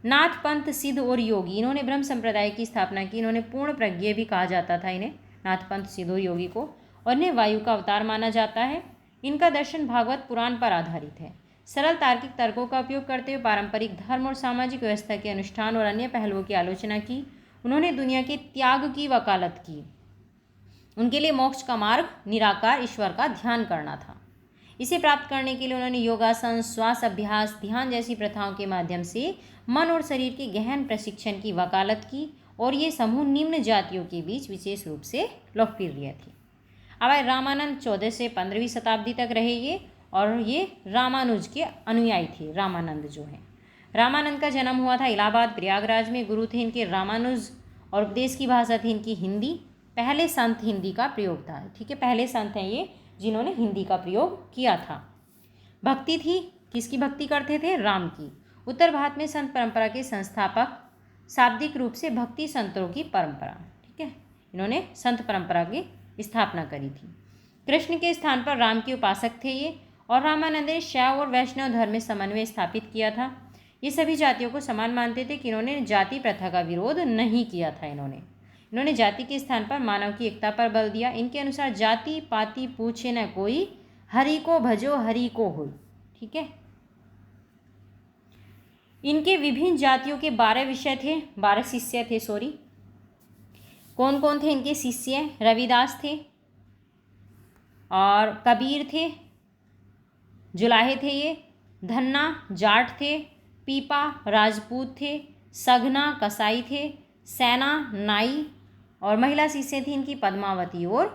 नाथ, पंथ, सिद्ध और योगी, इन्होंने ब्रह्म संप्रदाय की स्थापना की। इन्होंने पूर्ण प्रज्ञ भी कहा जाता था इन्हें, नाथ, पंथ, सिद्ध और योगी को, और इन्हें वायु का अवतार माना जाता है। इनका दर्शन भागवत पुराण पर आधारित है। सरल तार्किक तर्कों का उपयोग करते हुए पारंपरिक धर्म और सामाजिक व्यवस्था के अनुष्ठान और अन्य पहलुओं की आलोचना की। उन्होंने दुनिया के त्याग की वकालत की। उनके लिए मोक्ष का मार्ग निराकार ईश्वर का ध्यान करना था। इसे प्राप्त करने के लिए उन्होंने योगासन, श्वास अभ्यास, ध्यान जैसी प्रथाओं के माध्यम से मन और शरीर के गहन प्रशिक्षण की वकालत की और ये समूह निम्न जातियों के बीच विशेष रूप से लोकप्रिय थे। अब रामानंद 14 से 15वीं शताब्दी तक रहे ये और ये रामानुज के अनुयायी थे। रामानंद जो है, रामानंद का जन्म हुआ था इलाहाबाद प्रयागराज में। गुरु थे इनके रामानुज और उपदेश की भाषा थी इनकी हिंदी। पहले संत हिंदी का प्रयोग था। ठीक है, पहले संत हैं ये जिन्होंने हिंदी का प्रयोग किया था। भक्ति थी, किसकी भक्ति करते थे? राम की। उत्तर भारत में संत परंपरा के संस्थापक, शाब्दिक रूप से भक्ति संतों की परंपरा। ठीक है, इन्होंने संत परंपरा की स्थापना करी थी। कृष्ण के स्थान पर राम के उपासक थे ये और रामानंद ने शैव और वैष्णव धर्म में समन्वय स्थापित किया था। ये सभी जातियों को समान मानते थे कि इन्होंने जाति प्रथा का विरोध नहीं किया था। इन्होंने जाति के स्थान पर मानव की एकता पर बल दिया। इनके अनुसार जाति पाति पूछे न कोई, हरि को भजो हरि को होई। ठीक है, इनके विभिन्न जातियों के 12 विषय थे, 12 शिष्य थे। कौन कौन थे इनके शिष्य? रविदास थे और कबीर थे, जुलाहे थे ये, धन्ना जाट थे, पीपा राजपूत थे, सघना कसाई थे, सैना नाई और महिला शिष्य थी इनकी पद्मावती और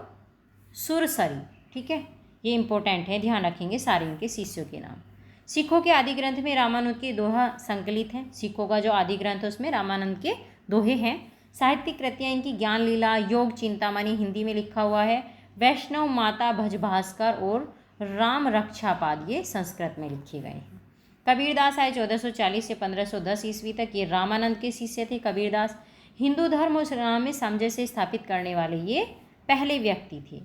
सुरसरी। ठीक है, ये इंपॉर्टेंट है, ध्यान रखेंगे सारे इनके शिष्यों के नाम। सिखों के आदि ग्रंथ में रामानंद के दोहा संकलित हैं। सिखों का जो आदि ग्रंथ है उसमें रामानंद के दोहे हैं। साहित्यिक कृतियाँ इनकी ज्ञान लीला, योग चिंतामणि हिंदी में लिखा हुआ है। वैष्णव माता भज भास्कर और राम रक्षापाद ये संस्कृत में लिखे गए हैं। कबीरदास आए 1440 से 1510 ईस्वी तक। ये रामानंद के शिष्य थे। कबीरदास हिंदू धर्म और इस्लाम में सामंजस्य स्थापित करने वाले ये पहले व्यक्ति थे।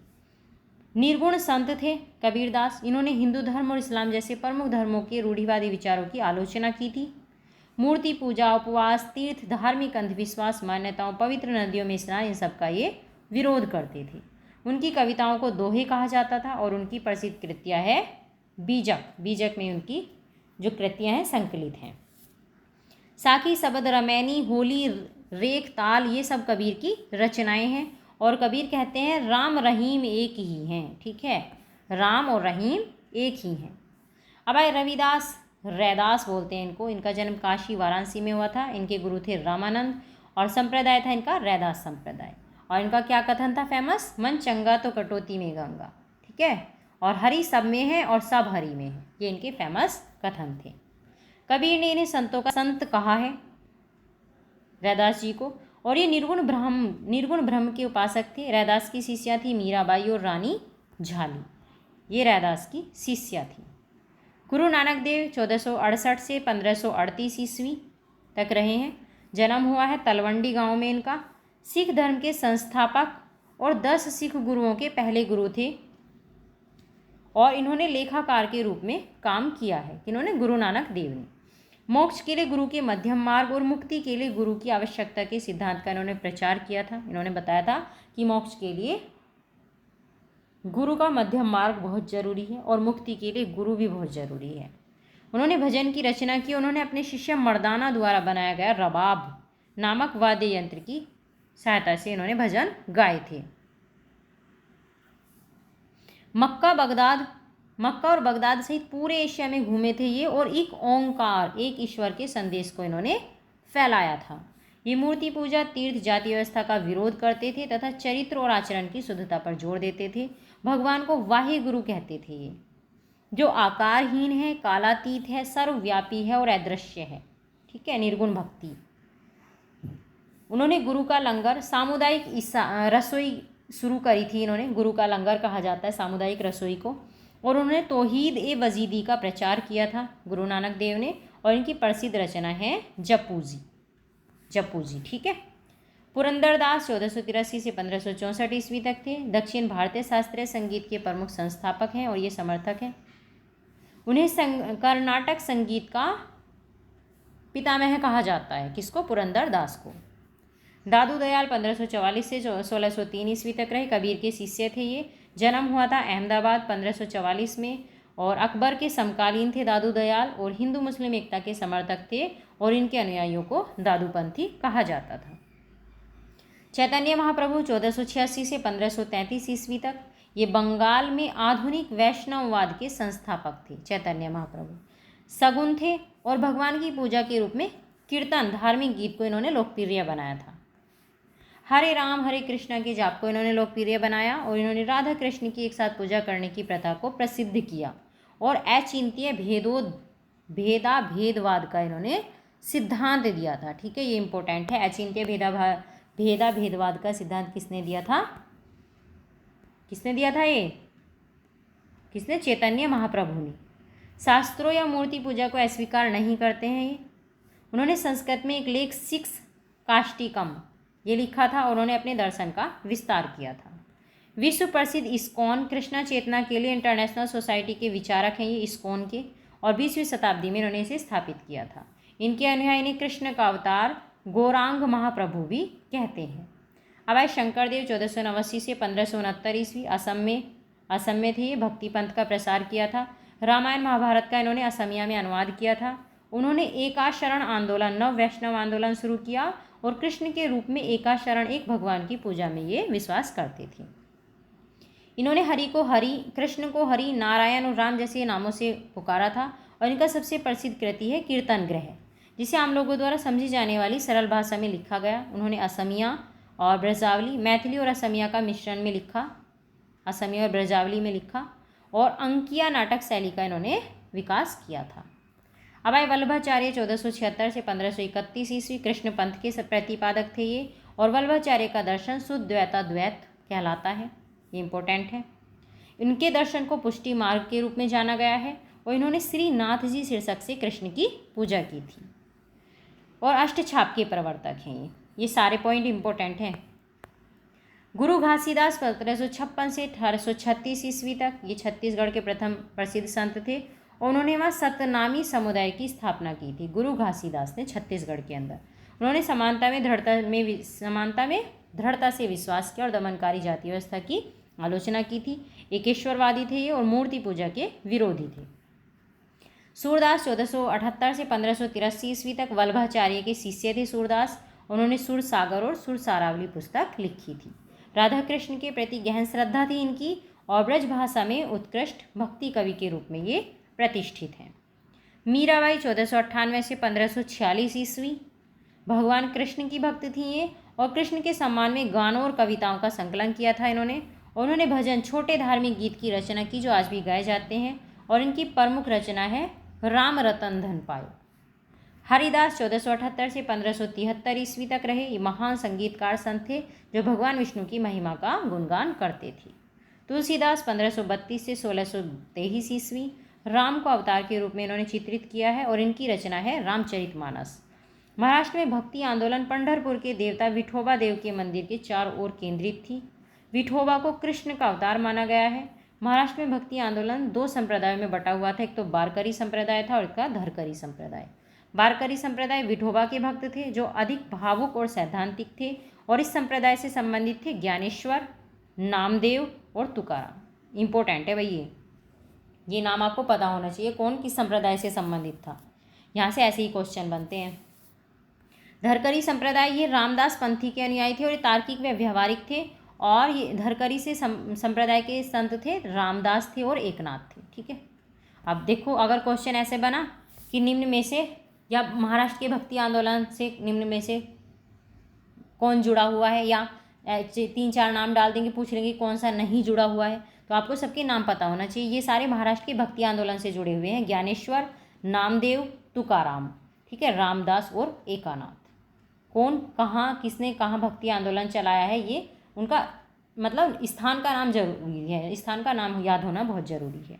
निर्गुण संत थे कबीरदास। इन्होंने हिंदू धर्म और इस्लाम जैसे प्रमुख धर्मों के रूढ़िवादी विचारों की आलोचना की थी। मूर्ति पूजा, उपवास, तीर्थ, धार्मिक अंधविश्वास, मान्यताओं, पवित्र नदियों में स्नान, इन सब का ये विरोध करते थे। उनकी कविताओं को दोहे कहा जाता था और उनकी प्रसिद्ध कृतियाँ है बीजक। बीजक में उनकी जो कृतियाँ हैं संकलित हैं। साखी, शबद, रमैनी, होली, रेख, ताल, ये सब कबीर की रचनाएं हैं। और कबीर कहते हैं राम रहीम एक ही हैं। ठीक है, राम और रहीम एक ही हैं। अब आए रविदास, रैदास बोलते हैं इनको। इनका जन्म काशी वाराणसी में हुआ था। इनके गुरु थे रामानंद और संप्रदाय था इनका रैदास संप्रदाय। और इनका क्या कथन था फेमस? मन चंगा तो कटौती में गंगा। ठीक है, और हरि सब में है और सब हरि में है, ये इनके फेमस कथन थे। कबीर ने इन्हें संतों का संत कहा है, रैदास जी को। और ये निर्गुण ब्रह्म के उपासक थे। रैदास की शिष्या थी मीराबाई और रानी झाली, ये रैदास की शिष्या थी। गुरु नानक देव 1468 से 1538 ईस्वी तक रहे हैं। जन्म हुआ है तलवंडी गांव में इनका। सिख धर्म के संस्थापक और 10 सिख गुरुओं के पहले गुरु थे और इन्होंने लेखाकार के रूप में काम किया है। इन्होंने गुरु नानक देव ने मोक्ष के लिए गुरु के मध्यम मार्ग और मुक्ति के लिए गुरु की आवश्यकता के सिद्धांत का इन्होंने प्रचार किया था। इन्होंने बताया था कि मोक्ष के लिए गुरु का मध्यम मार्ग बहुत जरूरी है और मुक्ति के लिए गुरु भी बहुत जरूरी है। उन्होंने भजन की रचना की। उन्होंने अपने शिष्य मर्दाना द्वारा बनाया गया रबाब नामक वाद्य यंत्र की सहायता से इन्होंने भजन गाए थे। मक्का और बगदाद सहित पूरे एशिया में घूमे थे ये और एक ओंकार, एक ईश्वर के संदेश को इन्होंने फैलाया था। ये मूर्ति पूजा, तीर्थ, जाति व्यवस्था का विरोध करते थे तथा चरित्र और आचरण की शुद्धता पर जोर देते थे। भगवान को वाहे गुरु कहते थे ये, जो आकारहीन है, कालातीत है, सर्वव्यापी है और अदृश्य है। ठीक है, निर्गुण भक्ति। उन्होंने गुरु का लंगर, सामुदायिक रसोई शुरू करी थी। इन्होंने गुरु का लंगर कहा जाता है सामुदायिक रसोई को। और उन्होंने तौहीद ए वजीदी का प्रचार किया था गुरु नानक देव ने। और इनकी प्रसिद्ध रचना है जपूजी। ठीक है, पुरंदरदास 1483 से 1564 ईस्वी तक थे। दक्षिण भारतीय शास्त्रीय संगीत के प्रमुख संस्थापक हैं और ये समर्थक हैं। उन्हें कर्नाटक संगीत का पितामह कहा जाता है। किसको? पुरंदरदास को। दादू दयाल 1544 से 1603 ईस्वी तक रहे। कबीर के शिष्य थे ये। जन्म हुआ था अहमदाबाद 1544 में और अकबर के समकालीन थे दादू दयाल और हिंदू मुस्लिम एकता के समर्थक थे और इनके अनुयायियों को दादूपंथी कहा जाता था। चैतन्य महाप्रभु 1486 से 1533 ईस्वी तक, ये बंगाल में आधुनिक वैष्णववाद के संस्थापक थे। चैतन्य महाप्रभु सगुन थे और भगवान की पूजा के रूप में कीर्तन, धार्मिक गीत को इन्होंने लोकप्रिय बनाया था। हरे राम हरे कृष्णा के जाप को इन्होंने लोकप्रिय बनाया और इन्होंने राधा कृष्ण की एक साथ पूजा करने की प्रथा को प्रसिद्ध किया और अचिंत्य भेदवाद का इन्होंने सिद्धांत दिया था। ठीक है, ये इंपॉर्टेंट है। अचिंत्य भेदवाद का सिद्धांत किसने दिया था? ये किसने? चैतन्य महाप्रभु ने। शास्त्रों या मूर्ति पूजा को अस्वीकार नहीं करते हैं ये। उन्होंने संस्कृत में एक लेख सिक्स काष्टिकम ये लिखा था और उन्होंने अपने दर्शन का विस्तार किया था। विश्व प्रसिद्ध इस्कॉन कृष्णा चेतना के लिए इंटरनेशनल सोसाइटी के विचारक हैं ये इस्कॉन के, और 20वीं शताब्दी में इन्होंने इसे स्थापित किया था। इनके अनुयायी ने कृष्ण का अवतार गौरांग महाप्रभु भी कहते हैं। अब आए शंकरदेव 1489 से 1569 ईस्वी, असम में थे ये। भक्ति पंथ का प्रसार किया था। रामायण महाभारत का इन्होंने असमिया में अनुवाद किया था। उन्होंने एकाशरण आंदोलन, नव वैष्णव आंदोलन शुरू किया और कृष्ण के रूप में एकाशरण, एक भगवान की पूजा में ये विश्वास करते थे। इन्होंने कृष्ण को हरि, नारायण और राम जैसे नामों से पुकारा था और इनका सबसे प्रसिद्ध कृति है कीर्तन ग्रह, जिसे आम लोगों द्वारा समझी जाने वाली सरल भाषा में लिखा गया। उन्होंने असमिया और ब्रजावली, मैथिली और असमिया का मिश्रण में लिखा, असमिया और ब्रजावली में लिखा और अंकिया नाटक शैली का इन्होंने विकास किया था। अब आए वल्लभाचार्य 1476 से 1531 ईस्वी, कृष्ण पंथ के प्रतिपादक थे ये और वल्लभाचार्य का दर्शन शुद्ध द्वैत कहलाता है। ये इंपॉर्टेंट है। इनके दर्शन को पुष्टि मार्ग के रूप में जाना गया है और इन्होंने श्रीनाथ जी शीर्षक से कृष्ण की पूजा की थी और अष्टछाप के प्रवर्तक हैं ये सारे पॉइंट इंपॉर्टेंट हैं। गुरु घासीदास 1556 से 1836 ईस्वी तक, ये छत्तीसगढ़ के प्रथम प्रसिद्ध संत थे उन्होंने वहाँ सतनामी समुदाय की स्थापना की थी गुरु घासीदास ने छत्तीसगढ़ के अंदर। उन्होंने समानता में दृढ़ता से विश्वास किया और दमनकारी जाति व्यवस्था की आलोचना की थी। एकेश्वरवादी थे ये और मूर्ति पूजा के विरोधी थे। सूरदास 1478 से 1583 ईस्वी तक वल्लभाचार्य के शिष्य थे सूरदास। उन्होंने सुर सागर और सुर सारावली पुस्तक लिखी थी। राधा कृष्ण के प्रति गहन श्रद्धा थी इनकी और ब्रज भाषा में उत्कृष्ट भक्ति कवि के रूप में ये प्रतिष्ठित हैं। मीराबाई 1498 से 1546 ईस्वी भगवान कृष्ण की भक्त थी ये और कृष्ण के सम्मान में गानों और कविताओं का संकलन किया था उन्होंने भजन छोटे धार्मिक गीत की रचना की जो आज भी गाए जाते हैं और इनकी प्रमुख रचना है राम रतन धन पायो। हरिदास 1478 से 1573 ईस्वी तक रहे। ये महान संगीतकार संत थे जो भगवान विष्णु की महिमा का गुणगान करते थे। तुलसीदास 1532 से 1623 ईस्वी राम को अवतार के रूप में इन्होंने चित्रित किया है और इनकी रचना है रामचरितमानस। महाराष्ट्र में भक्ति आंदोलन पंढरपुर के देवता विठोबा देव के मंदिर के चारों ओर केंद्रित थी। विठोबा को कृष्ण का अवतार माना गया है। महाराष्ट्र में भक्ति आंदोलन दो संप्रदायों में बटा हुआ था, एक तो वारकरी संप्रदाय था और एक का धरकरी संप्रदाय। वारकरी संप्रदाय विठोबा के भक्त थे जो अधिक भावुक और सैद्धांतिक थे और इस संप्रदाय से संबंधित थे ज्ञानेश्वर, नामदेव और तुकाराम। इम्पोर्टेंट है भाई ये नाम आपको पता होना चाहिए कौन किस संप्रदाय से संबंधित था, यहाँ से ऐसे ही क्वेश्चन बनते हैं। धरकरी संप्रदाय ये रामदास पंथी के अनुयायी थे और ये तार्किक व व्यवहारिक थे और ये धरकरी से संप्रदाय के संत थे रामदास थे और एकनाथ थे। ठीक है, अब देखो अगर क्वेश्चन ऐसे बना कि निम्न में से या महाराष्ट्र के भक्ति आंदोलन से निम्न में से कौन जुड़ा हुआ है या 3-4 नाम डाल देंगे, पूछ लेंगे कौन सा नहीं जुड़ा हुआ है, तो आपको सबके नाम पता होना चाहिए। ये सारे महाराष्ट्र के भक्ति आंदोलन से जुड़े हुए हैं, ज्ञानेश्वर, नामदेव, तुकाराम, ठीक है, रामदास और एकानाथ। कौन कहाँ किसने कहाँ भक्ति आंदोलन चलाया है ये उनका मतलब स्थान का नाम जरूरी है, स्थान का नाम याद होना बहुत ज़रूरी है।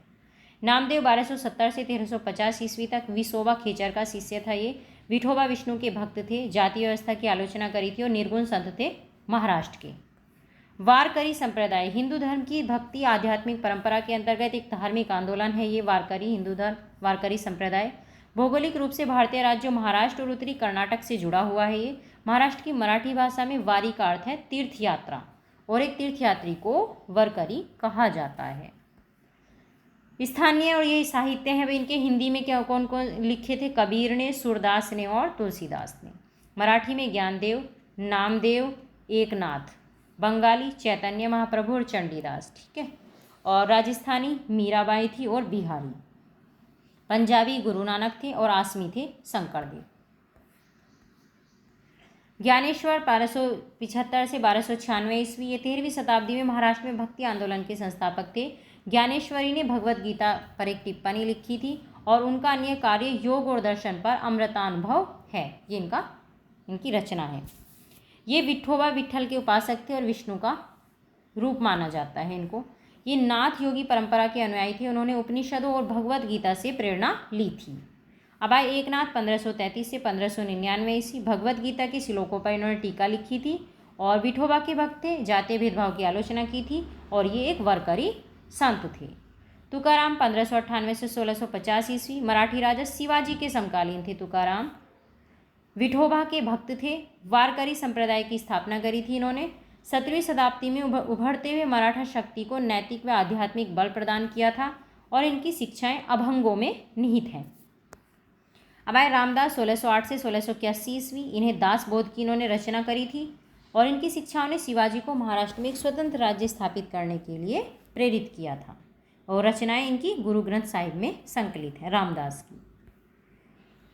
नामदेव 1270 से 1350 ईस्वी तक विसोबा खेचर का शिष्य था ये। विठोबा विष्णु के भक्त थे, जाति व्यवस्था की आलोचना करी थी और निर्गुण संत थे महाराष्ट्र के। वारकरी संप्रदाय हिंदू धर्म की भक्ति आध्यात्मिक परंपरा के अंतर्गत एक धार्मिक आंदोलन है ये वारकरी हिंदू धर्म वारकरी संप्रदाय। भौगोलिक रूप से भारतीय राज्यों महाराष्ट्र और उत्तरी कर्नाटक से जुड़ा हुआ है ये। महाराष्ट्र की मराठी भाषा में वारी का अर्थ है तीर्थ यात्रा और एक तीर्थयात्री को वारकरी कहा जाता है। स्थानीय और ये साहित्य हैं भाई इनके हिंदी में क्या कौन कौन लिखे थे, कबीर ने, सूरदास ने और तुलसीदास ने। मराठी में ज्ञानदेव, नामदेव, एकनाथ। बंगाली चैतन्य महाप्रभु और चंडीदास, ठीक है। और राजस्थानी मीराबाई थी और बिहारी। पंजाबी गुरु नानक थे और आसमी थे शंकरदेव। ज्ञानेश्वर 1275 से 1296 ईस्वी ये 13वीं शताब्दी में महाराष्ट्र में भक्ति आंदोलन के संस्थापक थे। ज्ञानेश्वरी ने भगवत गीता पर एक टिप्पणी लिखी थी और उनका अन्य कार्य योग और दर्शन पर अमृतानुभव है, ये इनकी रचना है। ये विठोबा विठल के उपासक थे और विष्णु का रूप माना जाता है इनको। ये नाथ योगी परंपरा के अनुयायी थे। उन्होंने उपनिषदों और भगवत गीता से प्रेरणा ली थी। अब आए एकनाथ 1533 से 1599 ईस्वी। भगवत गीता के श्लोकों पर इन्होंने टीका लिखी थी और विठोबा के भक्त थे, जातीय भेदभाव की आलोचना की थी और ये एक वारकरी संत थे। तुकाराम 1598 से 1650 ईस्वी। मराठी राजा शिवाजी के समकालीन थे तुकाराम। विठोबा के भक्त थे। वारकरी संप्रदाय की स्थापना करी थी इन्होंने। 17वीं शताब्दी में उभरते हुए मराठा शक्ति को नैतिक व आध्यात्मिक बल प्रदान किया था और इनकी शिक्षाएं अभंगों में निहित हैं। अब आए रामदास 1608 से 1681 ईस्वी। इन्हें दास बोध की इन्होंने रचना करी थी और इनकी शिक्षाओं ने शिवाजी को महाराष्ट्र में एक स्वतंत्र राज्य स्थापित करने के लिए प्रेरित किया था और रचनाएं इनकी गुरु ग्रंथ साहिब में संकलित है रामदास की।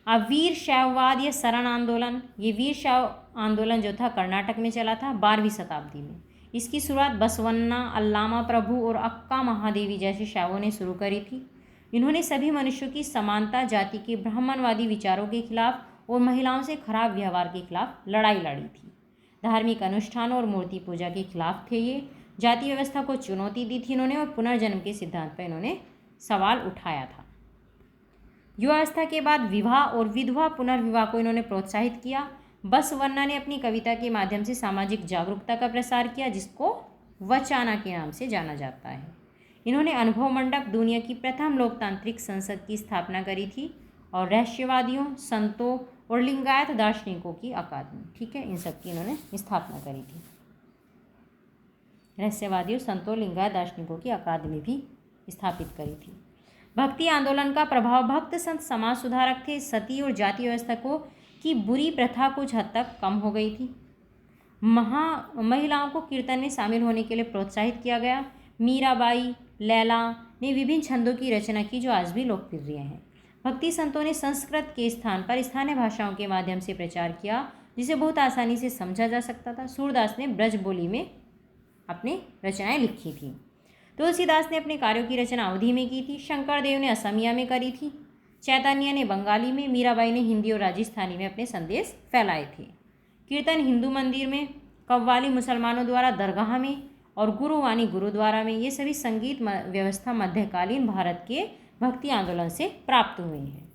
अब वीर शैववाद या शरण आंदोलन, ये वीर शैव आंदोलन जो था कर्नाटक में चला था 12वीं शताब्दी में। इसकी शुरुआत बसवन्ना, अल्लामा प्रभु और अक्का महादेवी जैसे शैवों ने शुरू करी थी। इन्होंने सभी मनुष्यों की समानता, जाति के ब्राह्मणवादी विचारों के खिलाफ और महिलाओं से खराब व्यवहार के खिलाफ लड़ाई लड़ी थी। धार्मिक अनुष्ठानों और मूर्ति पूजा के खिलाफ थे ये। जाति व्यवस्था को चुनौती दी थी इन्होंने और पुनर्जन्म के सिद्धांत पर इन्होंने सवाल उठाया था। युवावस्था के बाद विवाह और विधवा पुनर्विवाह को इन्होंने प्रोत्साहित किया। बसवन्ना ने अपनी कविता के माध्यम से सामाजिक जागरूकता का प्रसार किया जिसको वचाना के नाम से जाना जाता है। इन्होंने अनुभव मंडप, दुनिया की प्रथम लोकतांत्रिक संसद की स्थापना करी थी और रहस्यवादियों, संतों और लिंगायत दार्शनिकों की अकादमी, ठीक है, इन सब की इन्होंने स्थापना करी थी। रहस्यवादियों, संतों, लिंगायत दार्शनिकों की अकादमी भी स्थापित करी थी। भक्ति आंदोलन का प्रभाव, भक्त संत समाज सुधारक थे। सती और जाति व्यवस्था को की बुरी प्रथा कुछ हद तक कम हो गई थी। महिलाओं को कीर्तन में शामिल होने के लिए प्रोत्साहित किया गया। मीराबाई, लैला ने विभिन्न छंदों की रचना की जो आज भी लोकप्रिय हैं। भक्ति संतों ने संस्कृत के स्थान पर स्थानीय भाषाओं के माध्यम से प्रचार किया जिसे बहुत आसानी से समझा जा सकता था। सूरदास ने ब्रज बोली में अपनी रचनाएं लिखी थी। तुलसीदास ने अपने कार्यों की रचना अवधी में की थी। शंकरदेव ने असमिया में करी थी। चैतन्य ने बंगाली में, मीराबाई ने हिंदी और राजस्थानी में अपने संदेश फैलाए थे। कीर्तन हिंदू मंदिर में, कव्वाली मुसलमानों द्वारा दरगाह में और गुरुवाणी गुरुद्वारा में, ये सभी संगीत व्यवस्था मध्यकालीन भारत के भक्ति आंदोलन से प्राप्त हुए हैं।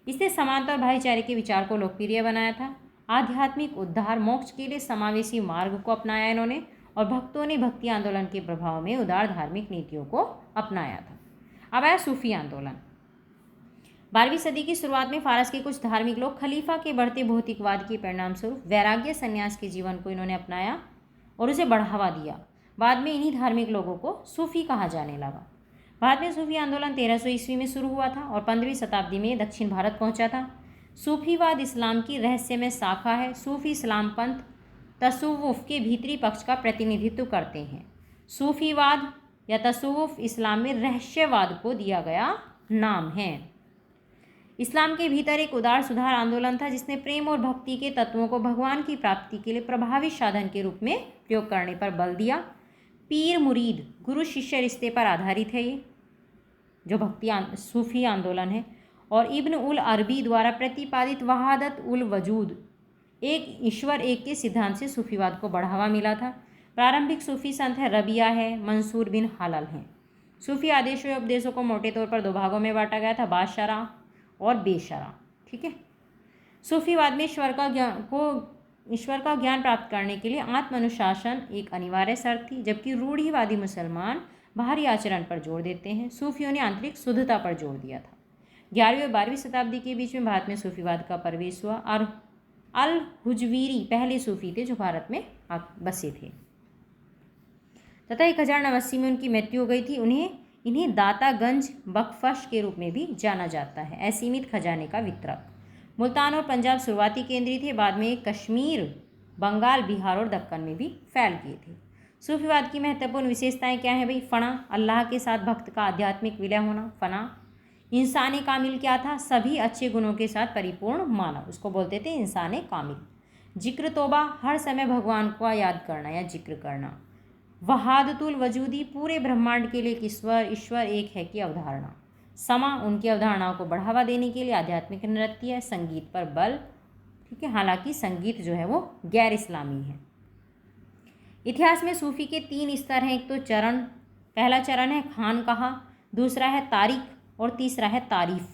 इसने समानता और भाईचारे के विचार को लोकप्रिय बनाया था। आध्यात्मिक उद्धार, मोक्ष के लिए समावेशी मार्ग को अपनाया इन्होंने और भक्तों ने भक्ति आंदोलन के प्रभाव में उदार धार्मिक नीतियों को अपनाया था। अब आया सूफी आंदोलन। 12वीं सदी की शुरुआत में फारस के कुछ धार्मिक लोग खलीफा के बढ़ते भौतिकवाद के परिणाम स्वरूप वैराग्य संन्यास के जीवन को इन्होंने अपनाया और उसे बढ़ावा दिया। बाद में इन्हीं धार्मिक लोगों को सूफी कहा जाने लगा। बाद में सूफी आंदोलन 1300 ईस्वी में शुरू हुआ था और 15वीं शताब्दी में दक्षिण भारत पहुंचा था। सूफीवाद इस्लाम की रहस्यमय शाखा है। सूफी इस्लाम पंथ तसव्वुफ के भीतरी पक्ष का प्रतिनिधित्व करते हैं। सूफीवाद या तसव्वुफ इस्लाम में रहस्यवाद को दिया गया नाम है। इस्लाम के भीतर एक उदार सुधार आंदोलन था जिसने प्रेम और भक्ति के तत्वों को भगवान की प्राप्ति के लिए प्रभावी साधन के रूप में प्रयोग करने पर बल दिया। पीर मुरीद, गुरु शिष्य रिश्ते पर आधारित है ये जो भक्ति सूफी आंदोलन है। और इब्न उल अरबी द्वारा प्रतिपादित वहादत उल वजूद, एक ईश्वर एक के सिद्धांत से सूफीवाद को बढ़ावा मिला था। प्रारंभिक सूफी संत है रबिया है, मंसूर बिन हलाल हैं। सूफी आदेशों या उपदेशों को मोटे तौर पर 2 भागों में बांटा गया था, बाशरा और बेशरा, ठीक है। सूफीवाद में ईश्वर का ज्ञान प्राप्त करने के लिए आत्म अनुशासन एक अनिवार्य शर्त थी, जबकि रूढ़िवादी मुसलमान बाहरी आचरण पर जोर देते हैं। सूफियों ने आंतरिक शुद्धता पर जोर दिया था। 11वीं और 12वीं शताब्दी के बीच में भारत में सूफीवाद का प्रवेश हुआ और अल हुजवीरी पहले सूफी थे जो भारत में बसे थे तथा 1089 में उनकी मृत्यु हो गई थी। इन्हें दातागंज बकफश के रूप में भी जाना जाता है। असीमित खजाने का वितरक। मुल्तान और पंजाब शुरुआती केंद्रीय थे, बाद में कश्मीर, बंगाल, बिहार और दक्कन में भी फैल गए थे। सूफीवाद की महत्वपूर्ण विशेषताएं क्या हैं भाई? फना, अल्लाह के साथ भक्त का आध्यात्मिक विलय होना। फना, इंसानी कामिल क्या था? सभी अच्छे गुणों के साथ परिपूर्ण मानव, उसको बोलते थे इंसाने कामिल। जिक्र तोबा, हर समय भगवान को याद करना या जिक्र करना। वहादतुल वजूदी, पूरे ब्रह्मांड के लिए ईश्वर एक है की अवधारणा। समा, उनकी अवधारणाओं को बढ़ावा देने के लिए आध्यात्मिक नृत्य, संगीत पर बल, ठीक है, हालांकि संगीत जो है वो गैर इस्लामी है। इतिहास में सूफी के 3 स्तर हैं। एक तो चरण, पहला चरण है खानकाहा, दूसरा है तारीख और तीसरा है तारीफ।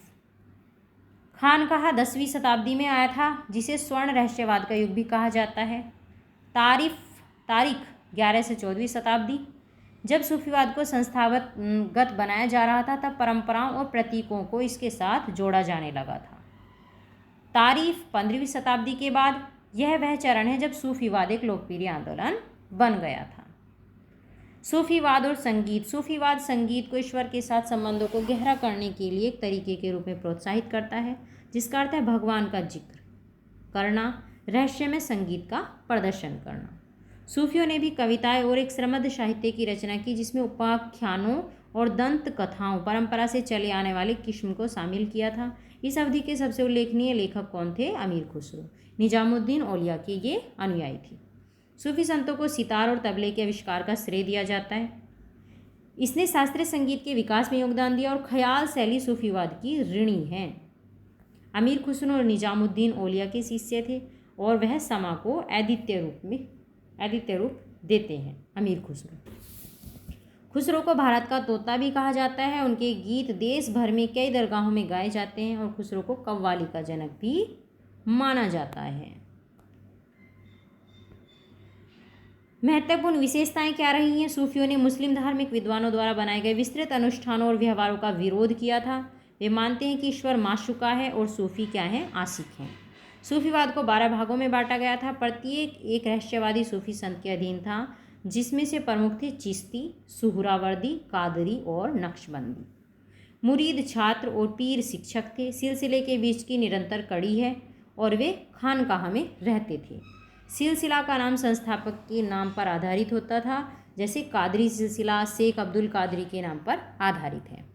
खानकाहा 10वीं शताब्दी में आया था जिसे स्वर्ण रहस्यवाद का युग भी कहा जाता है। तारीख 11 से 14वीं शताब्दी। जब सूफीवाद को संस्थागत बनाया जा रहा था तब परंपराओं और प्रतीकों को इसके साथ जोड़ा जाने लगा था। तारीफ 15वीं शताब्दी के बाद। यह वह चरण है जब सूफीवाद एक लोकप्रिय आंदोलन बन गया था। सूफीवाद और संगीत। सूफीवाद संगीत को ईश्वर के साथ संबंधों को गहरा करने के लिए एक तरीके के रूप में प्रोत्साहित करता है, जिसका अर्थ है भगवान का जिक्र करना, रहस्य में संगीत का प्रदर्शन करना। सूफियों ने भी कविताएं और एक श्रमद्ध साहित्य की रचना की जिसमें उपाख्यानों और दंत कथाओं, परंपरा से चले आने वाले किस्म को शामिल किया था। इस अवधि के सबसे उल्लेखनीय लेखक कौन थे? अमीर खुसरो, निजामुद्दीन औलिया के ये अनुयायी थे। सूफी संतों को सितार और तबले के आविष्कार का श्रेय दिया जाता है। इसने शास्त्रीय संगीत के विकास में योगदान दिया और ख्याल शैली सूफीवाद की ऋणी है। अमीर खुसरो और निजामुद्दीन औलिया के शिष्य थे और वह समा को अद्वितीय रूप देते हैं। अमीर खुसरो को भारत का तोता भी कहा जाता है। उनके गीत देश भर में कई दरगाहों में गाए जाते हैं और खुसरो को कव्वाली का जनक भी माना जाता है। महत्वपूर्ण विशेषताएं क्या रही हैं? सूफियों ने मुस्लिम धार्मिक विद्वानों द्वारा बनाए गए विस्तृत अनुष्ठानों और व्यवहारों का विरोध किया था। वे मानते हैं कि ईश्वर माशूका है और सूफी क्या हैं? आशिक हैं। सूफीवाद को 12 भागों में बांटा गया था। प्रत्येक एक रहस्यवादी सूफी संत के अधीन था, जिसमें से प्रमुख थे चिश्ती, सुहरावर्दी, कादरी और नक्शबंदी। मुरीद छात्र और पीर शिक्षक थे। सिलसिले के बीच की निरंतर कड़ी है और वे खानकाह में रहते थे। सिलसिला का नाम संस्थापक के नाम पर आधारित होता था, जैसे कादरी सिलसिला शेख अब्दुल कादरी के नाम पर आधारित है।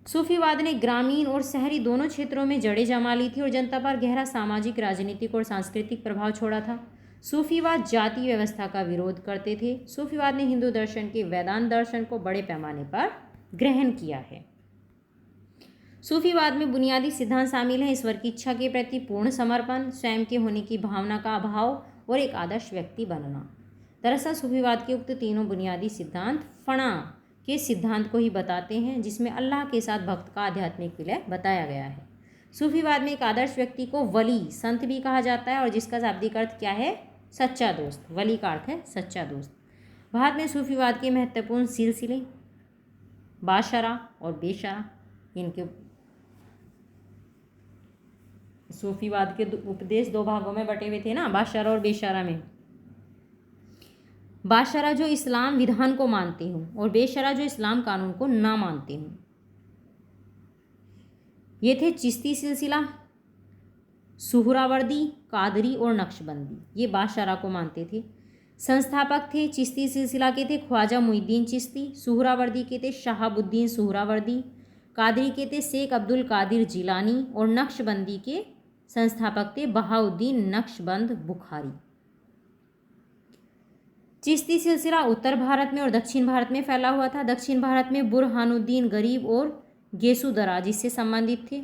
सूफीवाद ने ग्रामीण और शहरी दोनों क्षेत्रों में जड़ें जमा ली थी और जनता पर गहरा सामाजिक, राजनीतिक और सांस्कृतिक प्रभाव छोड़ा था। सूफीवाद जाति व्यवस्था का विरोध करते थे। सूफीवाद ने हिंदू दर्शन के वेदांत दर्शन को बड़े पैमाने पर ग्रहण किया है। सूफीवाद में बुनियादी सिद्धांत शामिल हैं: ईश्वर की इच्छा के प्रति पूर्ण समर्पण, स्वयं के होने की भावना का अभाव और एक आदर्श व्यक्ति बनना। दरअसल सूफीवाद के उक्त तीनों बुनियादी सिद्धांत फना के सिद्धांत को ही बताते हैं, जिसमें अल्लाह के साथ भक्त का आध्यात्मिक विलय बताया गया है। सूफीवाद में एक आदर्श व्यक्ति को वली, संत भी कहा जाता है और जिसका शाब्दिक अर्थ क्या है? सच्चा दोस्त। वली का अर्थ है सच्चा दोस्त। भारत में सूफीवाद के महत्वपूर्ण सिलसिले बाशरा और बेशरा, इनके सूफीवाद के उपदेश 2 भागों में बटे हुए थे ना, बाशरा और बेशरा में। बाशरा जो इस्लाम विधान को मानते हों और बेशरा जो इस्लाम कानून को ना मानते हों। ये थे चिश्ती सिलसिला, सुहरावर्दी, कादरी और नक्शबंदी। ये बाशरा को मानते थे। संस्थापक थे चिश्ती सिलसिला के थे ख्वाजा मुईनुद्दीन चिश्ती, सुहरावर्दी के थे शहाबुद्दीन सुहरावर्दी, कादरी के थे शेख अब्दुल कादिर जिलानी और नक्शबंदी के संस्थापक थे बहाउद्दीन नक्शबंद बुखारी। चिश्ती सिलसिला उत्तर भारत में और दक्षिण भारत में फैला हुआ था। दक्षिण भारत में बुरहानुद्दीन गरीब और गेसु दराज इससे संबंधित थे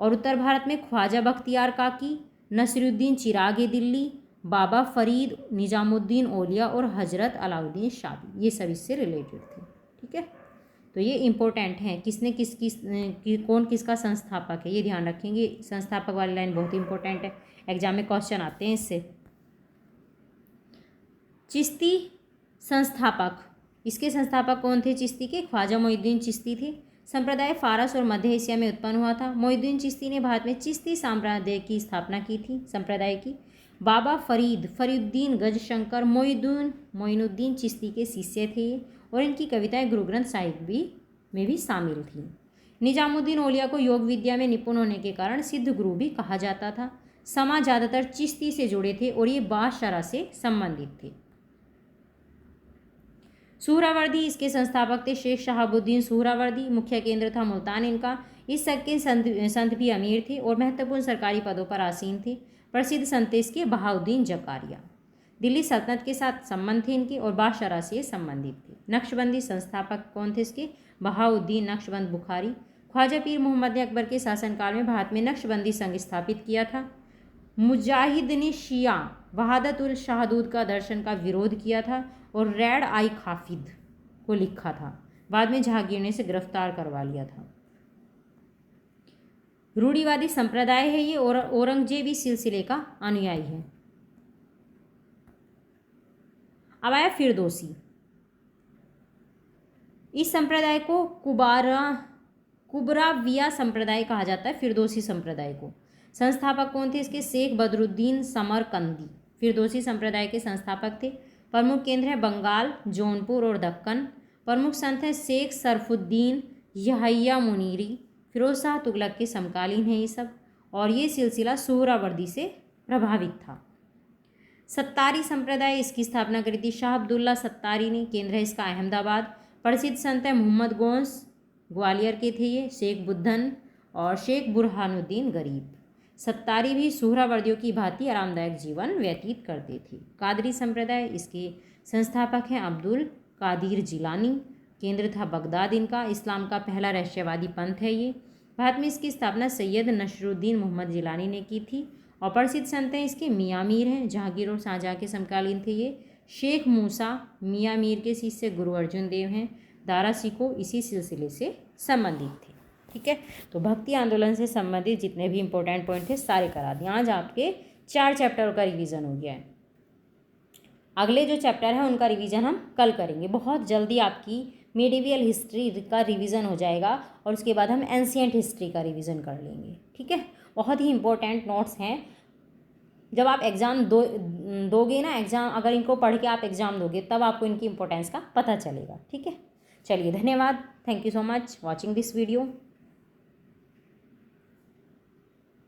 और उत्तर भारत में ख्वाजा बख्तियार काकी, नसीरुद्दीन चिरागे दिल्ली, बाबा फरीद, निजामुद्दीन औलिया और हजरत अलाउद्दीन शाही, ये सब इससे रिलेटेड थे। ठीक है, तो ये इम्पोर्टेंट हैं, किसने कौन किसका संस्थापक है, ये ध्यान रखेंगे। संस्थापक वाली लाइन बहुत इंपॉर्टेंट है, एग्जाम में क्वेश्चन आते हैं इससे। चिश्ती संस्थापक, इसके संस्थापक कौन थे? चिश्ती के ख्वाजा मुईनुद्दीन चिश्ती थे। संप्रदाय फारस और मध्य एशिया में उत्पन्न हुआ था। मुईनुद्दीन चिश्ती ने भारत में चिश्ती साम्राज्य की स्थापना की थी, संप्रदाय की। बाबा फरीदुद्दीन गजशंकर मोइनुद्दीन चिश्ती के शिष्य थे और इनकी कविताएं गुरु ग्रंथ साहिब में भी शामिल थीं। निजामुद्दीन औलिया को योग विद्या में निपुण होने के कारण सिद्ध गुरु भी कहा जाता था। समाज ज़्यादातर चिश्ती से जुड़े थे और ये बाशरा से संबंधित थे। सुहरावर्दी, इसके संस्थापक थे शेख शहाबुद्दीन सुहरावर्दी। मुख्य केंद्र था मुल्तान इनका। इस शक के संत भी अमीर थे और महत्वपूर्ण सरकारी पदों पर आसीन थे। प्रसिद्ध संत इसके बहाउद्दीन जकारिया। दिल्ली सल्तनत के साथ संबंध थे इनके और बाशरा से संबंधित थे। नक्शबंदी संस्थापक कौन थे इसके? बहाउद्दीन नक्शबंद बुखारी। ख्वाजा पीर मोहम्मद ने अकबर के शासनकाल में भारत में नक्शबंदी संघ स्थापित किया था। मुजाहिद ने शिया वहादत उल शाहदूद का दर्शन का विरोध किया था और रेड आई खाफिद को लिखा था। बाद में जहांगीर ने इसे गिरफ्तार करवा लिया था। रूढ़िवादी संप्रदाय है ये और औरंगजेबी सिलसिले का अनुयायी है। अब आया फिरदौसी। इस संप्रदाय को कुबराविया संप्रदाय कहा जाता है, फिरदौसी संप्रदाय को। संस्थापक कौन थे इसके? शेख बदरुद्दीन समरकंदी फिरदौसी संप्रदाय के संस्थापक थे। प्रमुख केंद्र है बंगाल, जौनपुर और दक्कन। प्रमुख संत हैं शेख सरफुद्दीन, यहया मुनीरी, फिरोज शाह तुगलक के समकालीन हैं ये सब, और ये सिलसिला सुहरावर्दी से प्रभावित था। सत्तारी संप्रदाय, इसकी स्थापना करी थी शाह अब्दुल्ला सत्तारी ने। केंद्र है इसका अहमदाबाद। प्रसिद्ध संत है मोहम्मद गौस, ग्वालियर के थे ये, शेख बुद्धन और शेख बुरहानुद्दीन गरीब। सत्तारी भी सुहरावर्दियों की भांति आरामदायक जीवन व्यतीत करते थे। कादरी संप्रदाय, इसके संस्थापक हैं अब्दुल कादिर जिलानी। केंद्र था बगदाद इनका। इस्लाम का पहला रहस्यवादी पंथ है ये। भारत में इसकी स्थापना सैयद नसरुद्दीन मोहम्मद जिलानी ने की थी और प्रसिद्ध संत हैं इसके मियाँ मीर हैं, जहांगीर और शाहजहाँ के समकालीन थे ये। शेख मूसा मियाँ मीर के शिष्य गुरु अर्जुन देव हैं। दारा सिकोह इसी सिलसिले से संबंधित थे। ठीक है, तो भक्ति आंदोलन से संबंधित जितने भी इंपॉर्टेंट पॉइंट थे सारे करा दिए। आज आपके 4 चैप्टर का रिवीजन हो गया है। अगले जो चैप्टर है उनका रिवीजन हम कल करेंगे। बहुत जल्दी आपकी मेडिवियल हिस्ट्री का रिवीजन हो जाएगा और उसके बाद हम एंशियंट हिस्ट्री का रिवीजन कर लेंगे। ठीक है, बहुत ही इंपॉर्टेंट नोट्स हैं। जब आप एग्ज़ाम दोगे ना, एग्ज़ाम अगर इनको पढ़ के आप एग्ज़ाम दोगे तब आपको इनकी इंपॉर्टेंस का पता चलेगा। ठीक है, चलिए धन्यवाद। Thank you so much watching this video.